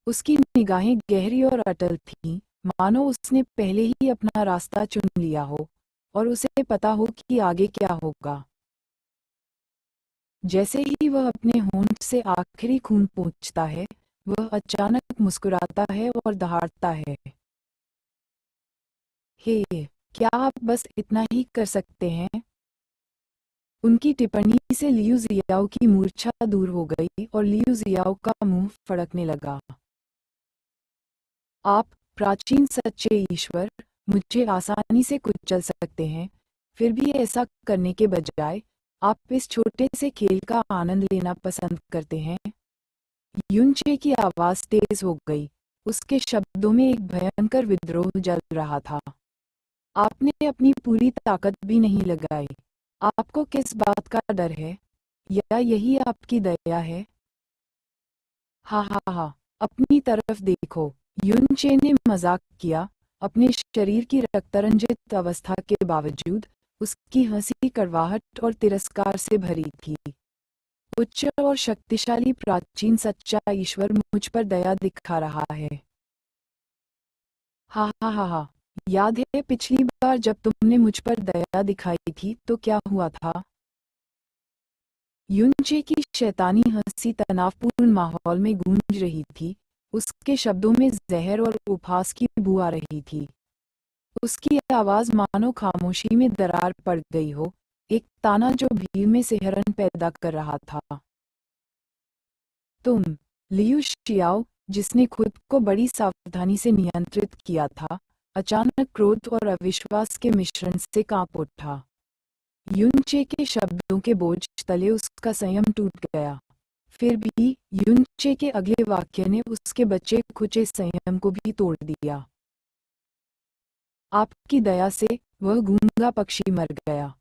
उसकी निगाहें गहरी और अटल थीं, मानो उसने पहले ही अपना रास्ता चुन लिया हो और उसे पता हो कि आगे क्या होगा। जैसे ही वह अपने होंठ से आखिरी खून पोंछता है, वह अचानक मुस्कुराता है और दहाड़ता है। हे, क्या आप बस इतना ही कर सकते हैं? उनकी टिप्पणी से लियू जियाओ की मूर्छा दूर हो गई और लियू जियाओ का मुंह फड़कने लगा। आप प्राचीन सच्चे ईश्वर मुझे आसानी से कुचल सकते हैं, फिर भी ऐसा करने के बजाय आप इस छोटे से खेल का आनंद लेना पसंद करते हैं। युनचे की आवाज तेज हो गई। उसके शब्दों में एक भयंकर विद्रोह जल रहा था। आपने अपनी पूरी ताकत भी नहीं लगाई। आपको किस बात का डर है? या यही आपकी दया है? हा हा हा, अपनी तरफ देखो। युनचे ने मजाक किया। अपने शरीर की रक्तरंजित अवस्था के बावजूद उसकी हंसी कड़वाहट और तिरस्कार से भरी थी। उच्च और शक्तिशाली प्राचीन सच्चा ईश्वर मुझ पर दया दिखा रहा है। हा हा हा हा, याद है पिछली बार जब तुमने मुझ पर दया दिखाई थी तो क्या हुआ था? युनचे की शैतानी हंसी तनावपूर्ण माहौल में गूंज रही थी। उसके शब्दों में जहर और उपहास की बू आ रही थी। उसकी आवाज मानो खामोशी में दरार पड़ गई हो, एक ताना जो भीड़ में सिहरन पैदा कर रहा था। तुम, लियू शियाओ, जिसने खुद को बड़ी सावधानी से नियंत्रित किया था, अचानक क्रोध और अविश्वास के मिश्रण से कांप उठा। युनचे के शब्दों के बोझ तले उसका संयम टूट गया। फिर भी युनचे के अगले वाक्य ने उसके बच्चे खुचे संयम को भी तोड़ दिया। आपकी दया से वह गूंगा पक्षी मर गया।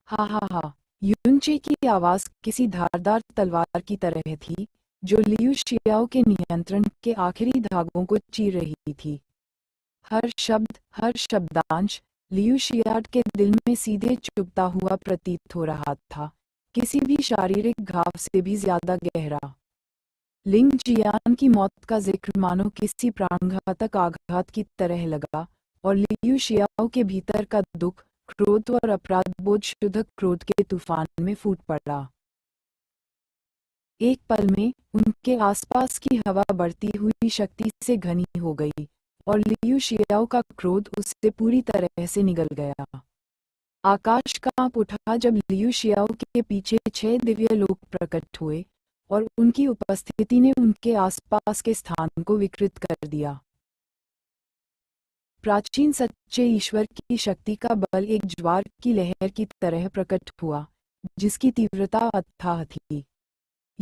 हा हा हा, युनचे की आवाज किसी धारदार तलवार की तरह थी, जो लियू शियाओ के नियंत्रण के आखिरी धागों को चीर रही थी। हर शब्द, हर शब्दांश लियू शियाओ के दिल में सीधे चुभता हुआ प्रतीत हो रहा था, किसी भी शारीरिक घाव से भी ज्यादा गहरा। लिंग जियान की मौत का जिक्र मानो किसी प्राणघातक आघात की तरह लगा, और लियू शियाओ के भीतर का दुख, क्रोध और अपराध बोध शुद्ध क्रोध के तूफान में फूट पड़ा। एक पल में उनके आसपास की हवा बढ़ती हुई शक्ति से घनी हो गई, और लियू शियाओ का क्रोध उससे पूरी तरह से निगल गया। आकाश कांप उठा जब लियू शियाओ के पीछे 6 दिव्य लोक प्रकट हुए, और उनकी उपस्थिति ने उनके आसपास के स्थान को विकृत कर दिया। प्राचीन सच्चे ईश्वर की शक्ति का बल एक ज्वार की लहर की तरह प्रकट हुआ, जिसकी तीव्रता अथाह थी।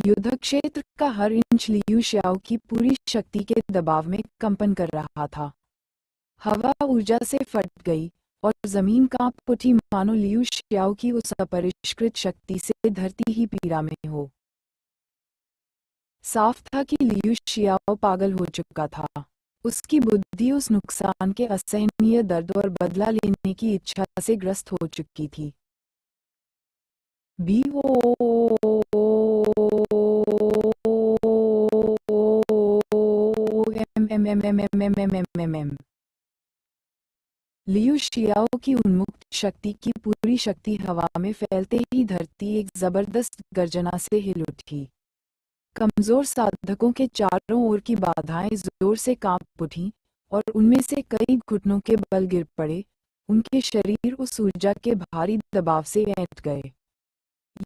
युद्ध क्षेत्र का हर इंच लियू शियाओ की पूरी शक्ति के दबाव में कंपन कर रहा था। हवा ऊर्जा से फट गई, और जमीन कांप उठी मानो लियू शियाओ की उस अपरिष्कृत शक्ति से धरती ही पीड़ा में हो। साफ था कि लियू शियाओ पागल हो चुका था। उसकी बुद्धि उस नुकसान के असहनीय दर्द और बदला लेने की इच्छा से ग्रस्त हो चुकी थी। B O M. Liu Xiao की उन्मुक्त शक्ति की पूरी शक्ति हवा में फैलते ही धरती एक जबरदस्त गर्जना से हिल उठी। कमजोर साधकों के चारों ओर की बाधाएं जोर से कांप उठीं, और उनमें से कई घुटनों के बल गिर पड़े। उनके शरीर उस ऊर्जा के भारी दबाव से ऐंठ गए।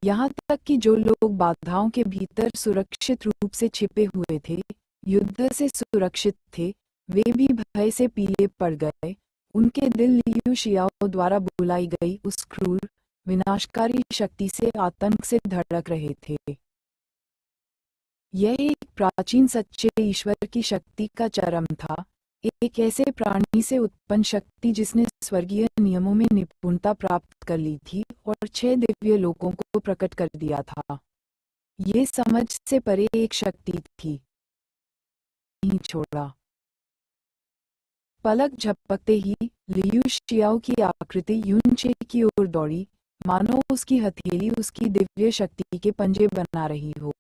यहाँ तक कि जो लोग बाधाओं के भीतर सुरक्षित रूप से छिपे हुए थे, युद्ध से सुरक्षित थे, वे भी भय से पीले पड़ गए। उनके दिल लियू शियाओ द्वारा बुलाई गई उस क्रूर, विनाशकारी शक्ति से आतंक से धड़क रहे थे। यह एक प्राचीन सच्चे ईश्वर की शक्ति का चरम था, एक ऐसे प्राणी से उत्पन्न शक्ति जिसने स्वर्गीय नियमों में निपुणता प्राप्त कर ली थी और 6 दिव्य लोकों को प्रकट कर दिया था। ये समझ से परे एक शक्ति थी। नहीं छोड़ा। पलक झपकते ही लियू शियाओ की आकृति युनचे की ओर दौड़ी, मानो उसकी हथेली उसकी दिव्य शक्ति के पंजे बना रही हो।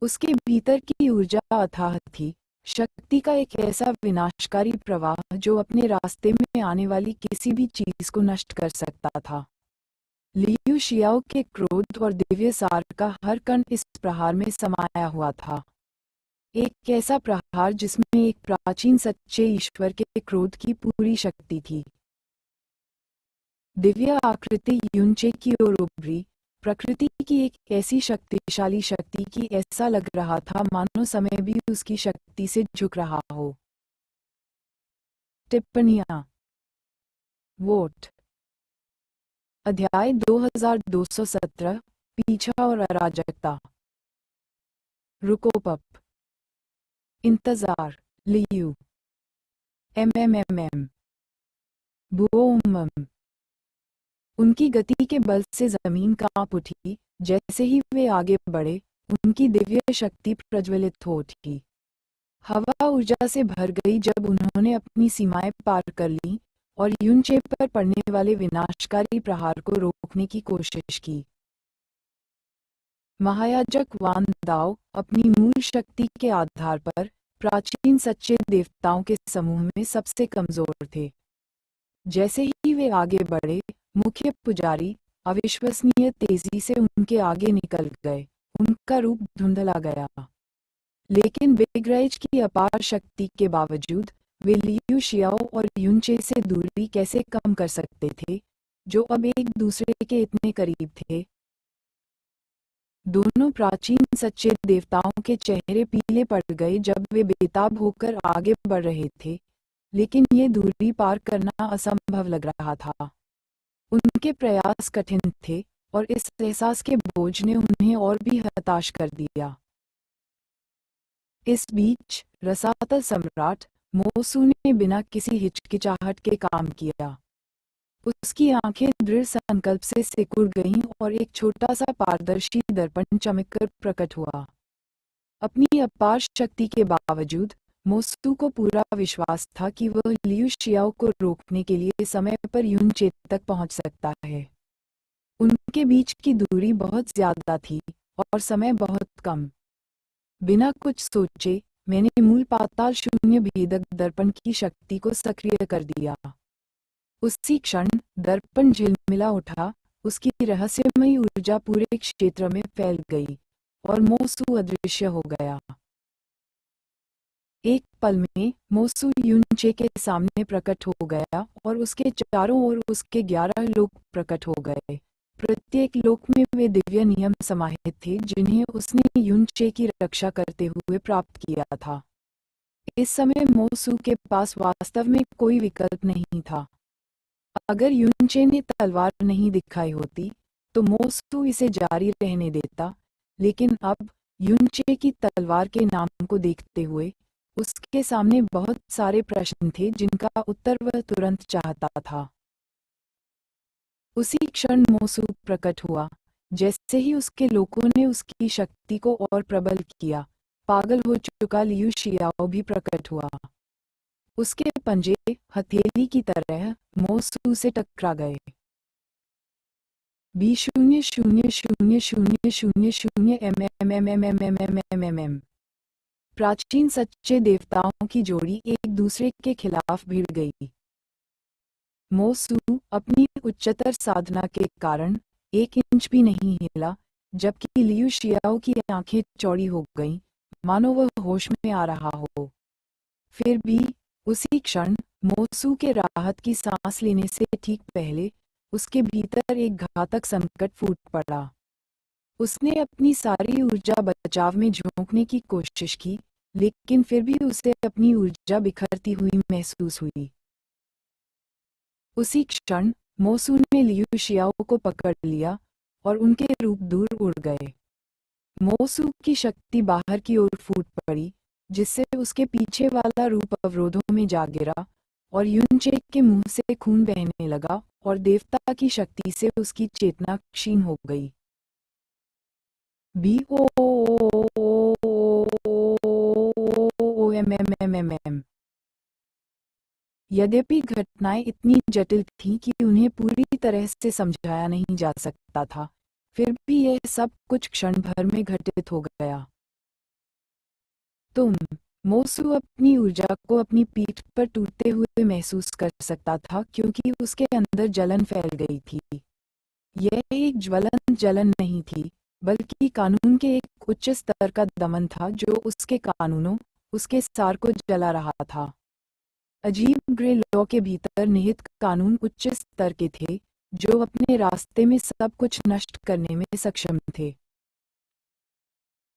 उसके भीतर की ऊर्जा अथाह थी, शक्ति का एक ऐसा विनाशकारी प्रवाह जो अपने रास्ते में आने वाली किसी भी चीज को नष्ट कर सकता था। लियू शियाओ के क्रोध और दिव्य सार का हर कण इस प्रहार में समाया हुआ था। एक ऐसा प्रहार जिसमें एक प्राचीन सच्चे ईश्वर के क्रोध की पूरी शक्ति थी। दिव्य आकृति युनचे की ओर उभरी, प्रकृति की एक ऐसी शक्तिशाली शक्ति की ऐसा लग रहा था मानो समय भी उसकी शक्ति से झुक रहा हो। टिप्पणियां। वोट। अध्याय 2217 पीछा और अराजकता। रुकोपप। इंतजार। लियू। एमएमएमएम। बूम। उनकी गति के बल से जमीन कांप उठी। जैसे ही वे आगे बढ़े, उनकी दिव्य शक्ति प्रज्वलित हो उठी। हवा ऊर्जा से भर गई जब उन्होंने अपनी सीमाएं पार कर लीं और युनचे पर पड़ने वाले विनाशकारी प्रहार को रोकने की कोशिश की। महायाजक वान दाओ अपनी मूल शक्ति के आधार पर प्राचीन सच्चे देवताओं के समूह में सबसे कमजोर थे। जैसे ही वे आगे बढ़े, मुख्य पुजारी अविश्वसनीय तेजी से उनके आगे निकल गए। उनका रूप धुंधला गया, लेकिन बेग्राइज की अपार शक्ति के बावजूद वे लियू शियाओ और युनचे से दूरी कैसे कम कर सकते थे, जो अब एक दूसरे के इतने करीब थे। दोनों प्राचीन सच्चे देवताओं के चेहरे पीले पड़ गए जब वे बेताब होकर आगे बढ़ रहे थे, लेकिन ये दूरी पार करना असंभव लग रहा था। उनके प्रयास कठिन थे और इस एहसास के बोझ ने उन्हें और भी हताश कर दिया। इस बीच रसातल सम्राट मोसू ने बिना किसी हिचकिचाहट के काम किया। उसकी आंखें दृढ़ संकल्प से सिकुड़ गईं और एक छोटा सा पारदर्शी दर्पण चमककर प्रकट हुआ। अपनी अपार शक्ति के बावजूद मोसू को पूरा विश्वास था कि वह लियू शियाओ को रोकने के लिए समय पर युनचे तक पहुंच सकता है। उनके बीच की दूरी बहुत ज्यादा थी और समय बहुत कम। बिना कुछ सोचे मैंने मूल पाताल शून्य भेदक दर्पण की शक्ति को सक्रिय कर दिया। उसी क्षण दर्पण झिलमिला उठा, उसकी रहस्यमयी ऊर्जा पूरे क्षेत्र में फैल गई और मोसू अदृश्य हो गया। एक पल में मोसू युनचे के सामने प्रकट हो गया और उसके चारों ओर उसके 11 लोक प्रकट हो गए। प्रत्येक लोक में वे दिव्य नियम समाहित थे जिन्हें उसने युनचे की रक्षा करते हुए प्राप्त किया था। इस समय मोसू के पास वास्तव में कोई विकल्प नहीं था। अगर युनचे ने तलवार नहीं दिखाई होती तो मोसू इसे जारी रहने देता, लेकिन अब युनचे की तलवार के नाम को देखते हुए उसके सामने बहुत सारे प्रश्न थे जिनका उत्तर वह तुरंत चाहता था। उसी क्षण मोसू प्रकट हुआ। जैसे ही उसके लोगों ने उसकी शक्ति को और प्रबल किया, पागल हो चुका लियू शियाओ भी प्रकट हुआ। उसके पंजे हथेली की तरह मोसू से टकरा गए। 20000000 प्राचीन सच्चे देवताओं की जोड़ी एक दूसरे के खिलाफ भिड़ गई। मोसू अपनी उच्चतर साधना के कारण 1 इंच भी नहीं हिला, जबकि लियू शियाओ की आंखें चौड़ी हो गईं, मानो वह होश में आ रहा हो। फिर भी उसी क्षण मोसू के राहत की सांस लेने से ठीक पहले उसके भीतर एक घातक संकट फूट पड़ा। उसने अपनी सारी ऊर्जा बचाव में झोंकने की कोशिश की, लेकिन फिर भी उसे अपनी ऊर्जा बिखरती हुई महसूस हुई। उसी क्षण मोसू ने लियू शियाओ को पकड़ लिया और उनके रूप दूर उड़ गए। मोसू की शक्ति बाहर की ओर फूट पड़ी, जिससे उसके पीछे वाला रूप अवरोधों में जा गिरा और युनचे के मुंह से खून बहने लगा और देवता की शक्ति से उसकी चेतना क्षीण हो गई। BOOMMMM। यद्यपि घटनाएं इतनी जटिल थीं कि उन्हें पूरी तरह से समझाया नहीं जा सकता था, फिर भी यह सब कुछ क्षण भर में घटित हो गया। मोसू अपनी ऊर्जा को अपनी पीठ पर टूटते हुए महसूस कर सकता था क्योंकि उसके अंदर जलन फैल गई थी। यह एक ज्वलंत जलन नहीं थी, बल्कि कानून के एक उच्च स्तर का दमन था जो उसके कानूनों, उसके सार को जला रहा था। अजीब ग्रे लॉ के भीतर निहित कानून उच्च स्तर के थे, जो अपने रास्ते में सब कुछ नष्ट करने में सक्षम थे।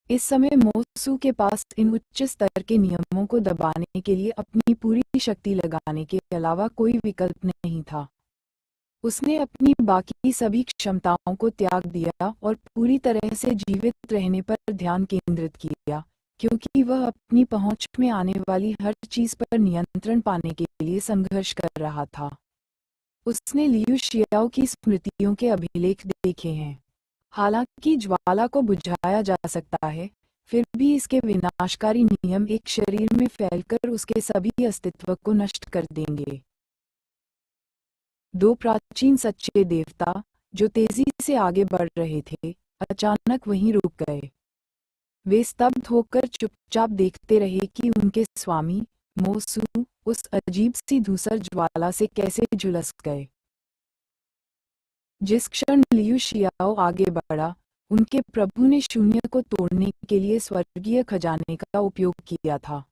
इस समय मोसू के पास इन उच्च स्तर के नियमों को दबाने के लिए अपनी पूरी शक्ति लगाने के अलावा कोई विकल्प नहीं था। उसने अपनी बाकी सभी क्षमताओं को त्याग दिया और पूरी तरह से जीवित रहने पर ध्यान केंद्रित किया, क्योंकि वह अपनी पहुंच में आने वाली हर चीज पर नियंत्रण पाने के लिए संघर्ष कर रहा था। उसने लियू शियाओ की स्मृतियों के अभिलेख देखे हैं। हालांकि ज्वाला को बुझाया जा सकता है, फिर भी इसके विनाशकारी नियम एक शरीर में फैलकर उसके सभी अस्तित्व को नष्ट कर देंगे। दो प्राचीन सच्चे देवता, जो तेजी से आगे बढ़ रहे थे, अचानक वहीं रुक गए। वे स्तब्ध होकर चुपचाप देखते रहे कि उनके स्वामी, मोसू, उस अजीब सी धूसर ज्वाला से कैसे झुलस गए। जिस क्षण लियू शियाओ आगे बढ़ा, उनके प्रभु ने शून्य को तोड़ने के लिए स्वर्गीय खजाने का उपयोग किया था।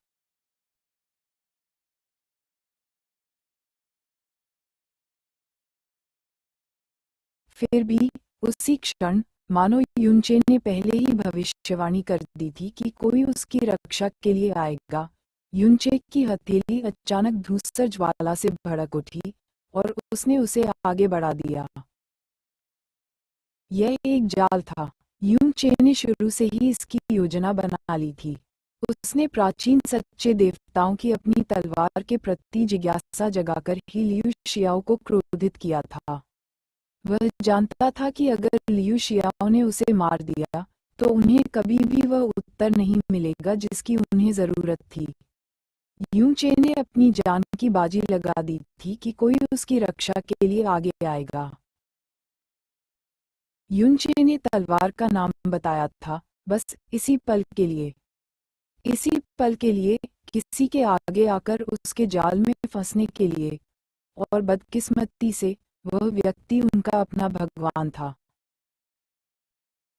फिर भी उसी क्षण मानो युनचे ने पहले ही भविष्यवाणी कर दी थी कि कोई उसकी रक्षा के लिए आएगा। युनचे की हथेली अचानक धूसर ज्वाला से भड़क उठी और उसने उसे आगे बढ़ा दिया। यह एक जाल था। युनचे ने शुरू से ही इसकी योजना बना ली थी। उसने प्राचीन सच्चे देवताओं की अपनी तलवार के प्रति जिज्ञासा जगाकर ही लियू शियाओ को क्रोधित किया था। वह जानता था कि अगर लियू शियाओ ने उसे मार दिया तो उन्हें कभी भी वह उत्तर नहीं मिलेगा जिसकी उन्हें जरूरत थी। यूचे ने अपनी जान की बाजी लगा दी थी कि कोई उसकी रक्षा के लिए आगे आएगा। यूचे ने तलवार का नाम बताया था, बस इसी पल के लिए। इसी पल के लिए, किसी के आगे आकर उसके जाल में फंसने के लिए। और बदकिस्मती से वह व्यक्ति उनका अपना भगवान था।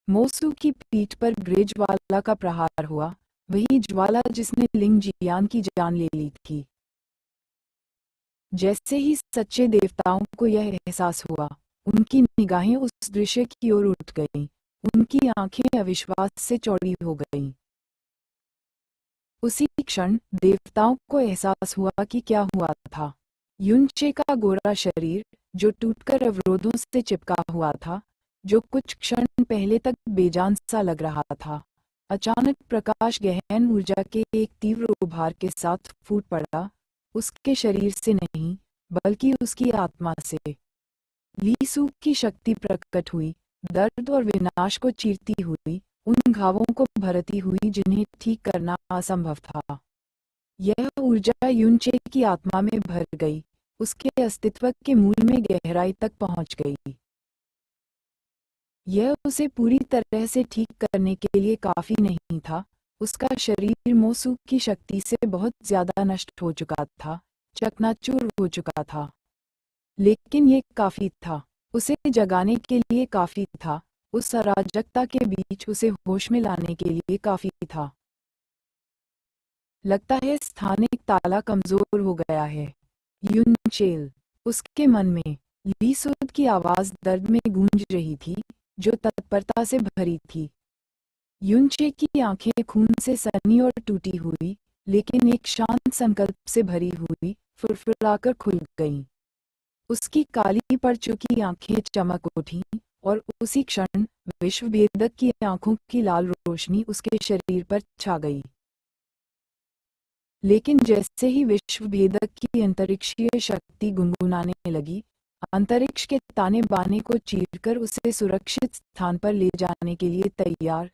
मोसू की पीठ पर ग्रे ज्वाला का प्रहार हुआ, वही ज्वाला जिसने लिंग जियान की जान ले ली थी। जैसे ही सच्चे देवताओं को यह एहसास हुआ, उनकी निगाहें उस दृश्य की ओर उठ गईं, उनकी आंखें अविश्वास से चौड़ी हो गईं। उसी क्षण देवताओं को एहसास हुआ कि क्या हुआ था। युनचे का गोरा शरीर, जो टूटकर अवरोधों से चिपका हुआ था, जो कुछ क्षण पहले तक बेजान सा लग रहा था, अचानक प्रकाश गहन ऊर्जा के एक तीव्र उभार के साथ फूट पड़ा, उसके शरीर से नहीं, बल्कि उसकी आत्मा से। लीसू की शक्ति प्रकट हुई, दर्द और विनाश को चीरती हुई, उन घावों को भरती हुई जिन्हें ठीक करना असंभव था। यह ऊर्जा युनचे की आत्मा में भर गई, उसके अस्तित्व के मूल में गहराई तक पहुंच गई। यह उसे पूरी तरह से ठीक करने के लिए काफी नहीं था। उसका शरीर मोसू की शक्ति से बहुत ज्यादा नष्ट हो चुका था, चकनाचूर हो चुका था। लेकिन ये काफी था, उसे जगाने के लिए काफी था, उस अराजकता के बीच उसे होश में लाने के लिए काफी था। लगता है स्थानिक ताला कमजोर हो गया है। युनचेल, उसके मन में लीसूद की आवाज दर्द में गूंज रही थी, जो तत्परता से भरी थी। युनचे की आंखें खून से सनी और टूटी हुई, लेकिन एक शांत संकल्प से भरी हुई, फुरफुराकर खुल गईं। उसकी काली पड़ चुकी आंखें चमक उठीं, और उसी क्षण विश्वभेदक की आंखों की लाल रोशनी उसके शरीर पर छा गई। लेकिन जैसे ही विश्वभेदक की अंतरिक्षीय शक्ति गुनगुनाने लगी, अंतरिक्ष के ताने बाने को चीरकर उसे सुरक्षित स्थान पर ले जाने के लिए तैयार,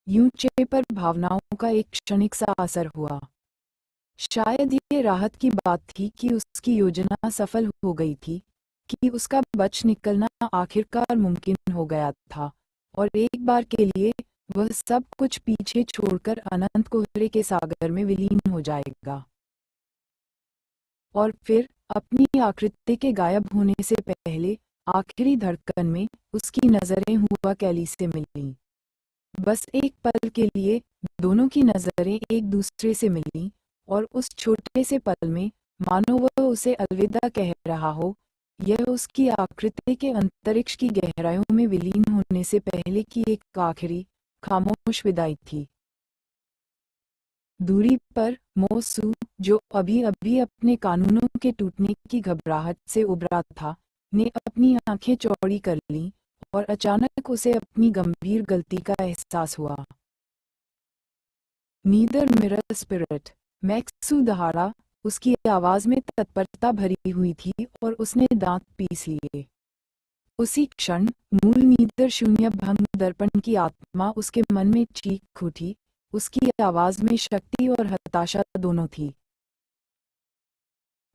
यूचे पर भावनाओं का एक क्षणिक सा असर हुआ। शायद ये राहत की बात थी कि उसकी योजना सफल हो गई थी, कि उसका बच निकलना आखिरकार मुमकिन हो गया था, और एक बार के लिए वह सब कुछ पीछे छोड़कर अनंत कोहरे के सागर में विलीन हो जाएगा। और फिर अपनी आकृति के गायब होने से पहले आखिरी धड़कन में उसकी नजरें हुआ कैली से मिलीं। बस एक पल के लिए दोनों की नजरें एक दूसरे से मिलीं, और उस छोटे से पल में मानो वह उसे अलविदा कह रहा हो, यह उसकी आकृति के अंतरिक्ष की गहराइयों में विलीन होने से पहले की एक आखिरी खामोश विदाई थी। दूरी पर मोसू, जो अभी अभी अपने कानूनों के टूटने की घबराहट से उबरा था, ने अपनी आंखें चौड़ी कर लीं और अचानक उसे अपनी गंभीर गलती का एहसास हुआ। नीदर मिरर स्पिरिट, मैक्सू दहाड़ा। उसकी आवाज में तत्परता भरी हुई थी और उसने दांत पीस लिए। उसी क्षण मूल नीदर शून्य भंग दर्पण की आत्मा उसके मन में चीख उठी। उसकी आवाज में शक्ति और हताशा दोनों थी।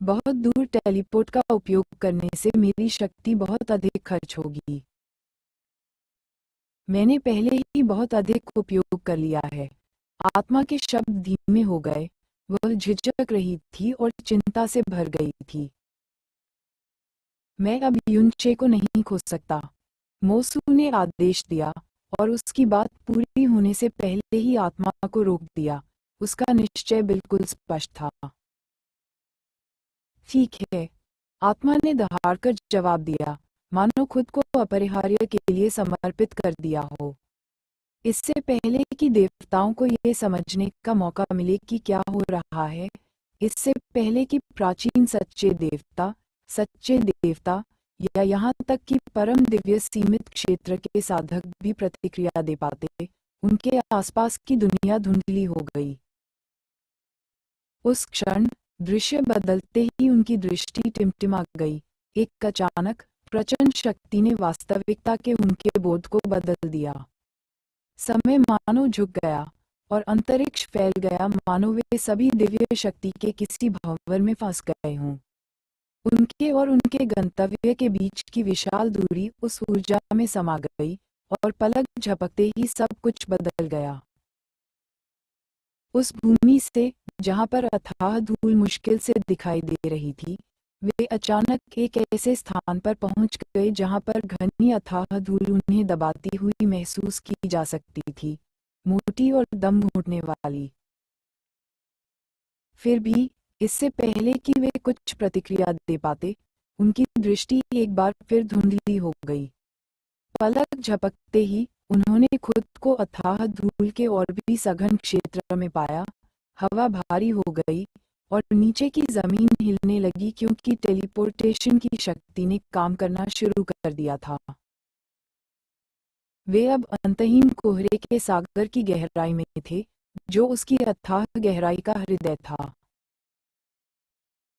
बहुत दूर टेलीपोर्ट का उपयोग करने से मेरी शक्ति बहुत अधिक खर्च होगी। मैंने पहले ही बहुत अधिक उपयोग कर लिया है। आत्मा के शब्द धीमे हो गए। वह झिझक रही थी और चिंता से भर गई थी। मैं अब युनचे को नहीं खो सकता, मोसू ने आदेश दिया, और उसकी बात पूरी होने से पहले ही आत्मा को रोक दिया। उसका निश्चय बिल्कुल स्पष्ट था। ठीक है, आत्मा ने दहाड़कर जवाब दिया, मानो खुद को अपरिहार्य के लिए समर्पित कर दिया हो। इससे पहले कि देवताओं को ये समझने का मौका मिले कि क्या हो रहा है, इससे पहले कि प्राचीन सच्चे देवता या यहाँ तक कि परम दिव्य सीमित क्षेत्र के साधक भी प्रतिक्रिया दे पाते, उनके आसपास की दुनिया धुंधली हो गई। उस क्षण दृश्य बदलते ही उनकी दृष्टि टिमटिमा गई। एक अचानक प्रचंड शक्ति ने वास्तविकता के उनके बोध को बदल दिया। समय मानो झुक गया और अंतरिक्ष फैल गया, मानो वे सभी दिव्य शक्ति के किसी भंवर में फंस गए हों। उनके और उनके गंतव्य के बीच की विशाल दूरी उस ऊर्जा में समा गई और पलक झपकते ही सब कुछ बदल गया। उस भूमि से, जहां पर अथाह धूल मुश्किल से दिखाई दे रही थी, वे अचानक एक ऐसे स्थान पर पहुंच गए जहां पर घनी अथाह धूल उन्हें दबाती हुई महसूस की जा सकती थी, मोटी और दम घुटने वाली। फिर भी इससे पहले कि वे कुछ प्रतिक्रिया दे पाते, उनकी दृष्टि एक बार फिर धुंधली हो गई। पलक झपकते ही उन्होंने खुद को अथाह धूल के और भी सघन क्षेत्र में पाया। हवा भारी हो गई और नीचे की जमीन हिलने लगी, क्योंकि टेलीपोर्टेशन की शक्ति ने काम करना शुरू कर दिया था। वे अब अंतहीन कोहरे के सागर की गहराई में थे, जो उसकी अथाह गहराई का हृदय था।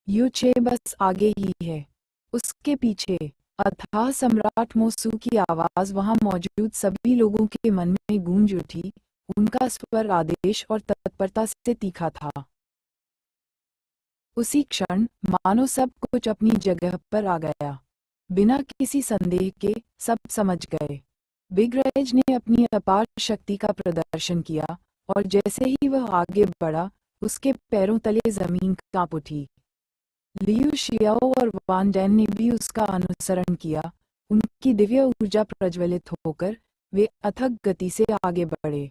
युचे बस आगे ही है। उसके पीछे अथाह सम्राट मोसू की आवाज वहां मौजूद सभी लोगों के मन में गूंज उठी। उनका स्वर आदेश और तत्परता से तीखा था। उसी क्षण मानो सब कुछ अपनी जगह पर आ गया। बिना किसी संदेह के सब समझ गए। बिगरेज ने अपनी अपार शक्ति का प्रदर्शन किया, और जैसे ही वह आगे बढ़ा, उसके पैरों तले जमीन कांप उठी। लियू शियाओ और वान डैन ने भी उसका अनुसरण किया। उनकी दिव्य ऊर्जा प्रज्वलित होकर वे अथक गति से आगे बढ़े।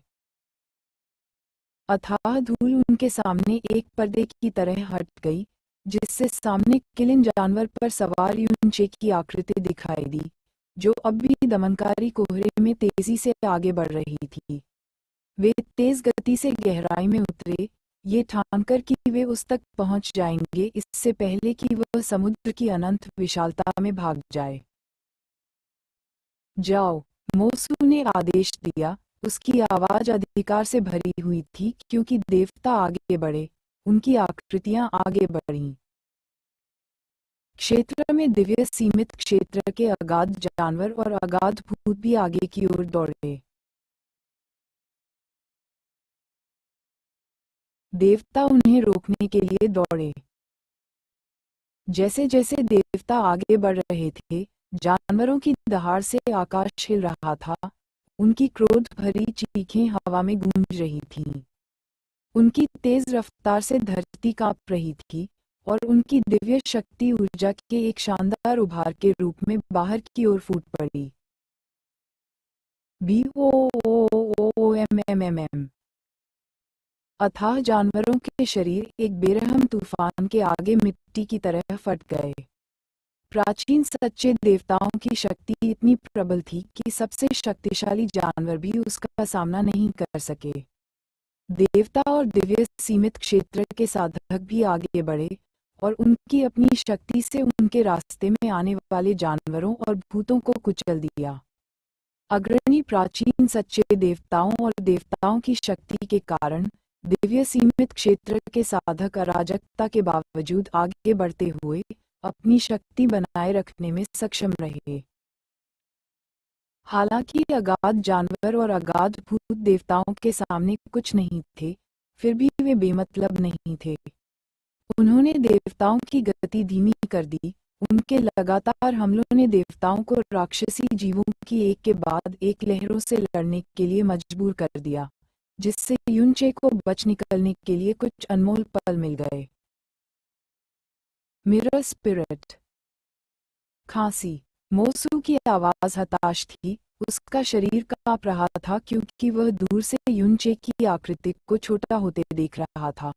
अथाह धूल उनके सामने एक पर्दे की तरह हट गई, जिससे सामने किलिन जानवर पर सवार युनचे की आकृति दिखाई दी, जो अब भी दमनकारी कोहरे में तेजी से आगे बढ़ रही थी। वे तेज गति से गहराई में उतरे, ये ठानकर कि वे उस तक पहुंच जाएंगे इससे पहले कि वह समुद्र की अनंत विशालता में भाग जाए। जाओ, मोसू ने आदेश दिया। उसकी आवाज अधिकार से भरी हुई थी, क्योंकि देवता आगे बढ़े, उनकी आकृतियां आगे बढ़ीं। क्षेत्र में दिव्य सीमित क्षेत्र के अगाध जानवर और अगाध भूत भी आगे की ओर दौड़े। देवता उन्हें रोकने के लिए दौड़े। जैसे जैसे देवता आगे बढ़ रहे थे, जानवरों की दहाड़ से आकाश हिल रहा था। उनकी क्रोध भरी चीखें हवा में गूंज रही थीं। उनकी तेज रफ्तार से धरती कांप रही थी, और उनकी दिव्य शक्ति ऊर्जा के एक शानदार उभार के रूप में बाहर की ओर फूट पड़ी। BOOM अथाह जानवरों के शरीर एक बेरहम तूफान के आगे मिट्टी की तरह फट गए। प्राचीन सच्चे देवताओं की शक्ति इतनी प्रबल थी कि सबसे शक्तिशाली जानवर भी उसका सामना नहीं कर सके। देवता और दिव्य सीमित क्षेत्र के साधक भी आगे बढ़े और उनकी अपनी शक्ति से उनके रास्ते में आने वाले जानवरों और भूतों को कुचल दिया। अग्रणी प्राचीन सच्चे देवताओं और देवताओं की शक्ति के कारण दिव्य सीमित क्षेत्र के साधक अराजकता के बावजूद आगे बढ़ते हुए अपनी शक्ति बनाए रखने में सक्षम रहे। हालांकि अगाध जानवर और अगाध भूत देवताओं के सामने कुछ नहीं थे, फिर भी वे बेमतलब नहीं थे। उन्होंने देवताओं की गति धीमी कर दी। उनके लगातार हमलों ने देवताओं को राक्षसी जीवों की एक के बाद एक लहरों से लड़ने के लिए मजबूर कर दिया, जिससे युनचे को बच निकलने के लिए कुछ अनमोल पल मिल गए। Mirror spirit. खांसी। मोसू की आवाज हताश थी। उसका शरीर कांप रहा था क्योंकि वह दूर से युनचे की आकृति को छोटा होते देख रहा था।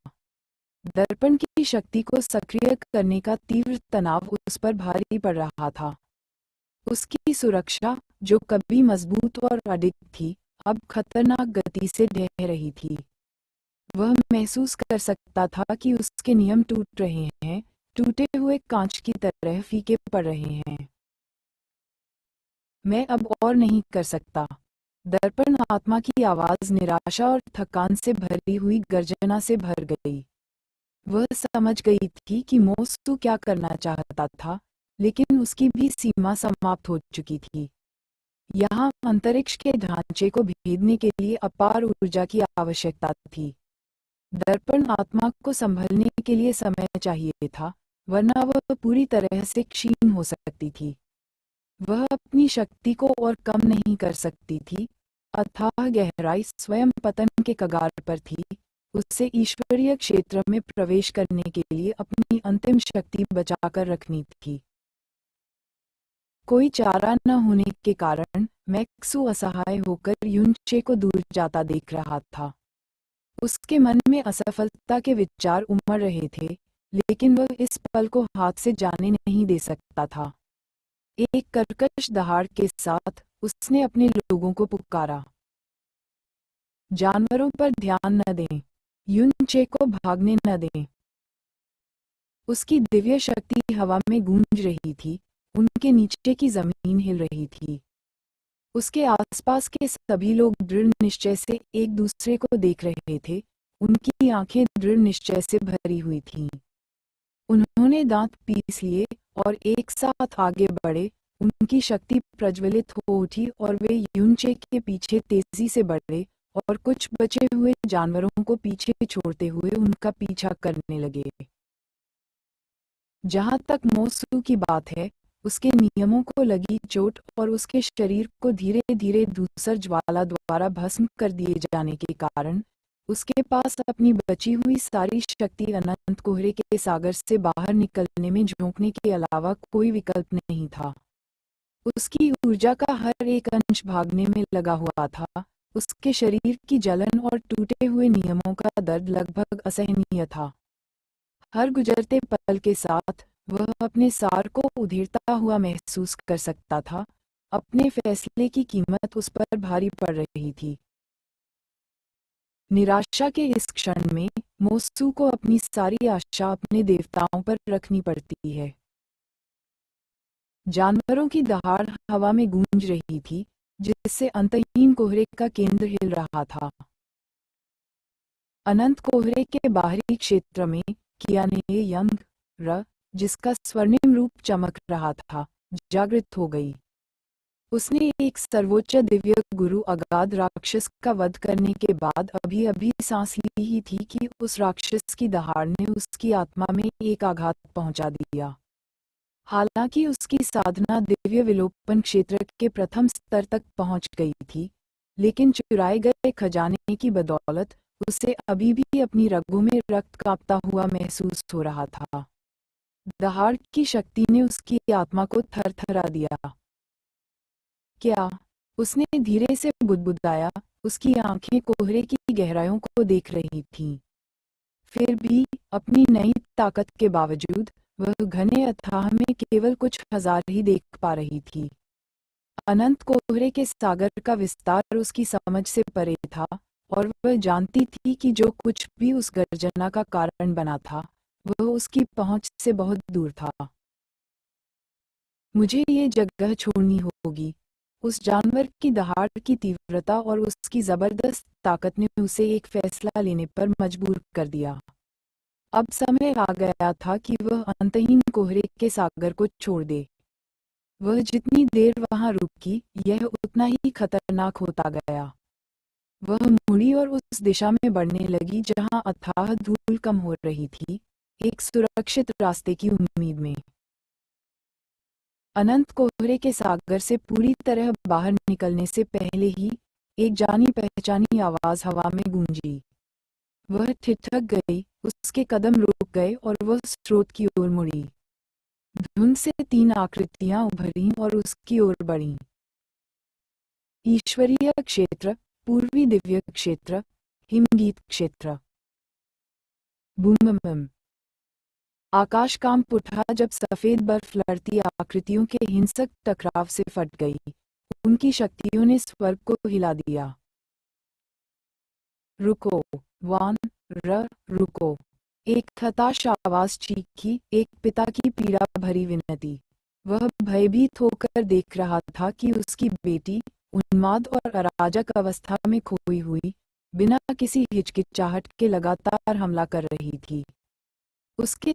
दर्पण की शक्ति को सक्रिय करने का तीव्र तनाव उस पर भारी पड़ रहा था। उसकी सुरक्षा, जो कभी मजबूत और अडिग थी, अब खतरनाक गति से ढह रही थी। वह महसूस कर सकता था कि उसके नियम टूट रहे हैं, टूटे हुए कांच की तरह फीके पड़ रहे हैं। मैं अब और नहीं कर सकता। दर्पण आत्मा की आवाज निराशा और थकान से भरी हुई गर्जना से भर गई। वह समझ गई थी कि मोसू क्या करना चाहता था, लेकिन उसकी भी सीमा समाप्त हो चुकी थी। यहाँ अंतरिक्ष के ढांचे को भेदने के लिए अपार ऊर्जा की आवश्यकता थी। दर्पण आत्मा को संभलने के लिए समय चाहिए था, वरना वह पूरी तरह से क्षीण हो सकती थी। वह अपनी शक्ति को और कम नहीं कर सकती थी। अथाह गहराई स्वयं पतन के कगार पर थी। उसे ईश्वरीय क्षेत्र में प्रवेश करने के लिए अपनी अंतिम शक्ति बचाकर रखनी थी। कोई चारा न होने के कारण मैक्सू असहाय होकर युनचे को दूर जाता देख रहा था। उसके मन में असफलता के विचार उमड़ रहे थे, लेकिन वह इस पल को हाथ से जाने नहीं दे सकता था। एक कर्कश दहाड़ के साथ उसने अपने लोगों को पुकारा, जानवरों पर ध्यान न दें, युनचे को भागने न दें। उसकी दिव्य शक्ति हवा में गूंज रही थी, उनके नीचे की जमीन हिल रही थी। उसके आसपास के सभी लोग दृढ़ निश्चय से एक दूसरे को देख रहे थे। उनकी आंखें दृढ़ निश्चय से भरी हुई थीं। उन्होंने दांत पीस लिए और एक साथ आगे बढ़े। उनकी शक्ति प्रज्वलित हो उठी और वे युनचे के पीछे तेजी से बढ़े और कुछ बचे हुए जानवरों को पीछे छोड़ते हुए उनका पीछा करने लगे। जहां तक मोसू की बात है, उसके नियमों को लगी चोट और उसके शरीर को धीरे धीरे धूसर ज्वाला द्वारा भस्म कर दिए जाने के कारण उसके पास अपनी बची हुई सारी शक्ति अनंत कोहरे के सागर से बाहर निकलने में झोंकने के अलावा कोई विकल्प नहीं था। उसकी ऊर्जा का हर एक अंश भागने में लगा हुआ था। उसके शरीर की जलन और टूटे हुए नियमों का दर्द लगभग असहनीय था। हर गुजरते पल के साथ वह अपने सार को उधेड़ता हुआ महसूस कर सकता था। अपने फैसले की कीमत उस पर भारी पड़ रही थी। निराशा के इस क्षण में मोसू को अपनी सारी आशा अपने देवताओं पर रखनी पड़ती है। जानवरों की दहाड़ हवा में गूंज रही थी, जिससे अंतहीन कोहरे का केंद्र हिल रहा था। अनंत कोहरे के बाहरी क्षेत्र में कियाने यंग र, जिसका स्वर्णिम रूप चमक रहा था, जागृत हो गई। उसने एक सर्वोच्च दिव्य गुरु अगाध राक्षस का वध करने के बाद अभी अभी सांस ली ही थी कि उस राक्षस की दहाड़ ने उसकी आत्मा में एक आघात पहुंचा दिया। हालांकि उसकी साधना दिव्य विलोपन क्षेत्र के प्रथम स्तर तक पहुंच गई थी, लेकिन चुराए गए खजाने की बदौलत उसे अभी भी अपनी रगों में रक्त कांपता हुआ महसूस हो रहा था। दहाड़ की शक्ति ने उसकी आत्मा को थरथरा दिया। क्या? उसने धीरे से बुदबुदाया। उसकी आंखें कोहरे की गहराइयों को देख रही थीं। फिर भी अपनी नई ताकत के बावजूद वह घने अथाह में केवल कुछ हजार ही देख पा रही थी। अनंत कोहरे के सागर का विस्तार उसकी समझ से परे था, और वह जानती थी कि जो कुछ भी उस गर्जना का कारण बना था, वह उसकी पहुंच से बहुत दूर था। मुझे ये जगह छोड़नी होगी। उस जानवर की दहाड़ की तीव्रता और उसकी जबरदस्त ताकत ने उसे एक फैसला लेने पर मजबूर कर दिया। अब समय आ गया था कि वह अंतहीन कोहरे के सागर को छोड़ दे। वह जितनी देर वहां रुकी, यह उतना ही खतरनाक होता गया। वह मुड़ी और उस दिशा में बढ़ने लगी जहां अथाह धूल कम हो रही थी, एक सुरक्षित रास्ते की उम्मीद में। अनंत कोहरे के सागर से पूरी तरह बाहर निकलने से पहले ही एक जानी पहचानी आवाज हवा में गूंजी। वह ठिठक गई, उसके कदम रुक गए और वह स्रोत की ओर मुड़ी। धुंध से 3 आकृतियां उभरीं और उसकी ओर बढ़ीं। ईश्वरीय क्षेत्र, पूर्वी दिव्य क्षेत्र, हिमगीत क्षेत्र। बूम। आकाश कांप उठा जब सफेद बर्फ लड़ती आकृतियों के हिंसक टकराव से फट गई। उनकी शक्तियों ने स्वर्ग को हिला दिया। रुको, वान रुको। एक हताश आवाज चीखी, एक पिता की पीड़ा भरी विनती। वह भयभीत होकर देख रहा था कि उसकी बेटी उन्माद और अराजक अवस्था में खोई हुई, बिना किसी हिचकिचाहट के लगातार हमला कर रही थी। उसके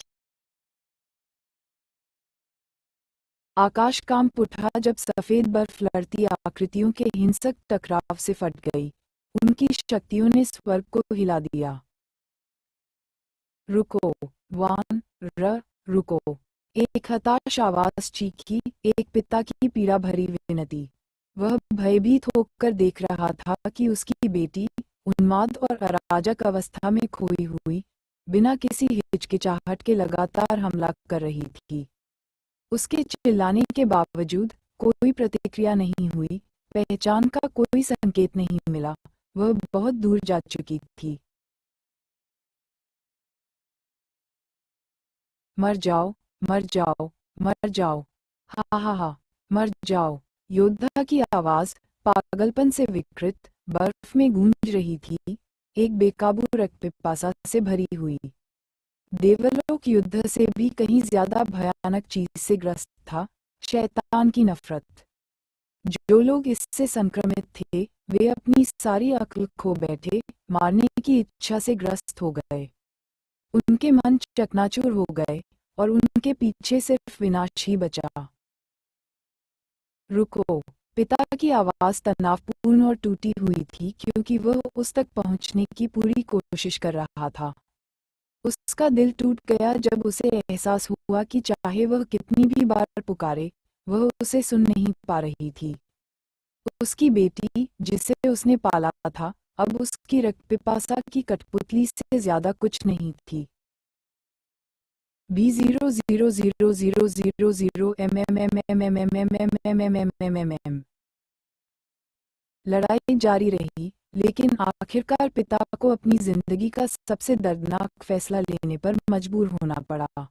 आकाश कांप उठा जब सफेद बर्फ लड़ती आकृतियों के हिंसक टकराव से फट गई। उनकी शक्तियों ने स्वर्ग को हिला दिया। रुको, वान रुको। एक हताश आवाज चीखी, एक पिता की पीड़ा भरी विनती। वह भयभीत होकर देख रहा था कि उसकी बेटी उन्माद और अराजक अवस्था में खोई हुई, बिना किसी हिचकिचाहट के लगातार हमला कर रही थी। उसके चिल्लाने के बावजूद कोई प्रतिक्रिया नहीं हुई, पहचान का कोई संकेत नहीं मिला। वह बहुत दूर जा चुकी थी। मर जाओ, मर जाओ, मर जाओ, हा हा हा, मर जाओ। योद्धा की आवाज पागलपन से विकृत बर्फ में गूंज रही थी, एक बेकाबू रक्तपिपासा से भरी हुई। देवलोक युद्ध से भी कहीं ज्यादा भयानक चीज से ग्रस्त था, शैतान की नफरत। जो लोग इससे संक्रमित थे, वे अपनी सारी अक्ल खो बैठे, मारने की इच्छा से ग्रस्त हो गए। उनके मन चकनाचूर हो गए और उनके पीछे सिर्फ विनाश ही बचा। रुको। पिता की आवाज तनावपूर्ण और टूटी हुई थी क्योंकि वह उस तक पहुंचने की पूरी कोशिश कर रहा था। उसका दिल टूट गया जब उसे एहसास हुआ कि चाहे वह कितनी भी बार पुकारे, वह उसे सुन नहीं पा रही थी। उसकी बेटी, जिसे उसने पाला था, अब उसकी रक्तपिपासा की कठपुतली से ज्यादा कुछ नहीं थी। B000000 लड़ाई जारी रही, लेकिन आखिरकार पिता को अपनी जिंदगी का सबसे दर्दनाक फैसला लेने पर मजबूर होना पड़ा।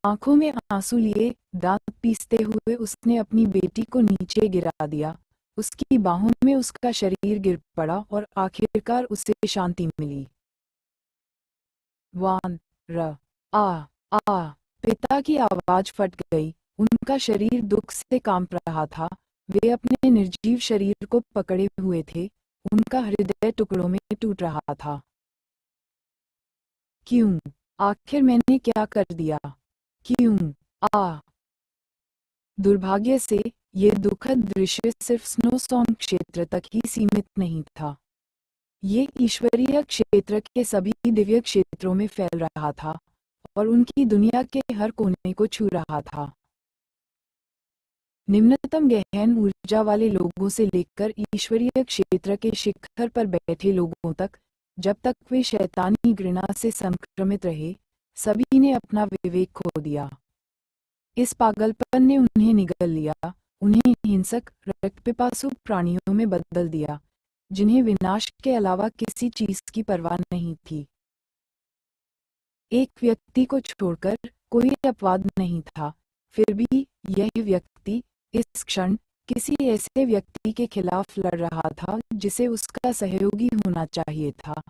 आंखों में आंसू लिए, दांत पीसते हुए उसने अपनी बेटी को नीचे गिरा दिया। उसकी बाहों में उसका शरीर गिर पड़ा और आखिरकार उसे शांति मिली। वान र आ आ पिता की आवाज फट गई। उनका शरीर दुख से कांप रहा था। वे अपने निर्जीव शरीर को पकड़े हुए थे। उनका हृदय टुकड़ों में टूट रहा था। क्यों? आखिर मैंने क्या कर दिया? क्यों? आ दुर्भाग्य से ये दुखद दृश्य सिर्फ स्नोसॉन्ग क्षेत्र तक ही सीमित नहीं था। ये ईश्वरीय क्षेत्र के सभी दिव्य क्षेत्रों में फैल रहा था और उनकी दुनिया के हर कोने को छू रहा था। निम्नतम गहन ऊर्जा वाले लोगों से लेकर ईश्वरीय क्षेत्र के शिखर पर बैठे लोगों तक, जब तक वे शैतानी घृणा से संक्रमित रहे, सभी ने अपना विवेक खो दिया। इस पागलपन ने उन्हें निगल लिया, उन्हें हिंसक, रक्तपिपासु प्राणियों में बदल दिया, जिन्हें विनाश के अलावा किसी चीज की परवाह नहीं थी। एक व्यक्ति को छोड़कर कोई अपवाद नहीं था। फिर भी यह व्यक्ति इस क्षण किसी ऐसे व्यक्ति के खिलाफ लड़ रहा था जिसे उसका सहयोगी होना चाहिए था।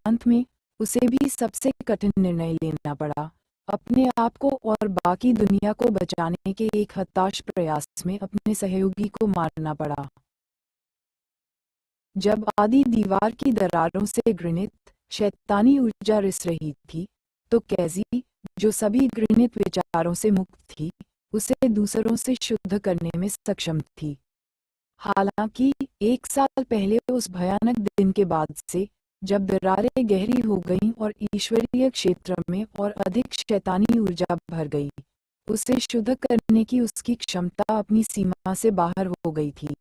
अंत में उसे भी सबसे कठिन निर्णय लेना पड़ा, अपने आप को और बाकी दुनिया को बचाने के एक हताश प्रयास में अपने सहयोगी को मारना पड़ा। जब आधी दीवार की दरारों से घृणित शैतानी ऊर्जा रिस रही थी, तो कैज़ी, जो सभी घृणित विचारों से मुक्त थी, उसे दूसरों से शुद्ध करने में सक्षम थी। हालांकि 1 साल पहले उस भयानक दिन के बाद से, जब दरारें गहरी हो गईं और ईश्वरीय क्षेत्र में और अधिक शैतानी ऊर्जा भर गई, उसे शुद्ध करने की उसकी क्षमता अपनी सीमा से बाहर हो गई थी।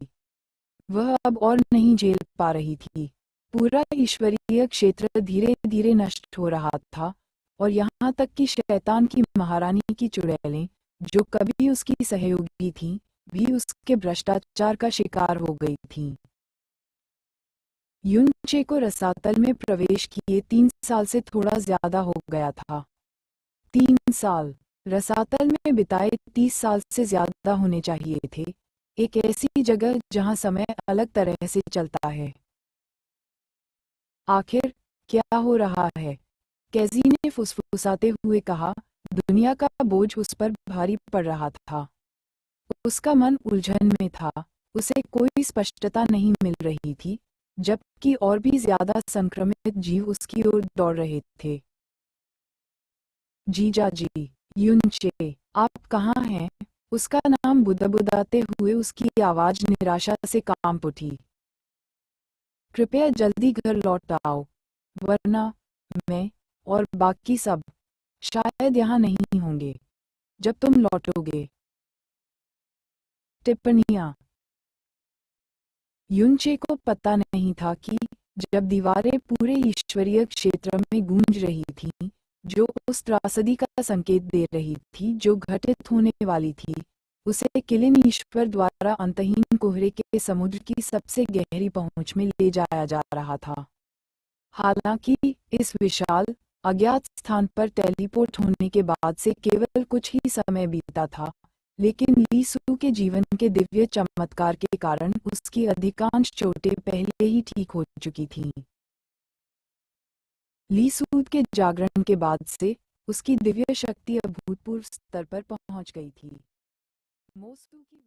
वह अब और नहीं झेल पा रही थी। पूरा ईश्वरीय क्षेत्र धीरे धीरे नष्ट हो रहा था, और यहाँ तक कि शैतान की महारानी की चुड़ैलें, जो कभी उसकी सहयोगी थीं, भी उसके भ्रष्टाचार का शिकार हो गई थीं। युनचे को रसातल में प्रवेश किए 3 साल से थोड़ा ज्यादा हो गया था। 3 साल रसातल में बिताए 30 साल से ज्यादा होने चाहिए थे, एक ऐसी जगह जहां समय अलग तरह से चलता है। आखिर क्या हो रहा है? कैज़ी ने फुसफुसाते हुए कहा। दुनिया का बोझ उस पर भारी पड़ रहा था। उसका मन उलझन में था, उसे कोई स्पष्टता नहीं मिल रही थी, जबकि और भी ज्यादा संक्रमित जीव उसकी ओर दौड़ रहे थे। जीजा जी, युनचे, आप कहाँ हैं? उसका नाम बुदबुदाते हुए उसकी आवाज निराशा से कांप उठी। कृपया जल्दी घर लौट आओ, वरना मैं और बाकी सब शायद यहाँ नहीं होंगे जब तुम लौटोगे। टिप्पणियाँ। युनचे को पता नहीं था कि जब दीवारें पूरे ईश्वरीय क्षेत्र में गूंज रही थीं, जो उस त्रासदी का संकेत दे रही थी जो घटित होने वाली थी, उसे किलिन ईश्वर द्वारा अंतहीन कोहरे के समुद्र की सबसे गहरी पहुंच में ले जाया जा रहा था। हालांकि इस विशाल अज्ञात स्थान पर टेलीपोर्ट होने के बाद से केवल कुछ ही समय बीता था, लेकिन ली सू के जीवन के दिव्य चमत्कार के कारण उसकी अधिकांश चोटें पहले ही ठीक हो चुकी थीं। ली सू के जागरण के बाद से उसकी दिव्य शक्ति अभूतपूर्व स्तर पर पहुंच गई थी। मोसू की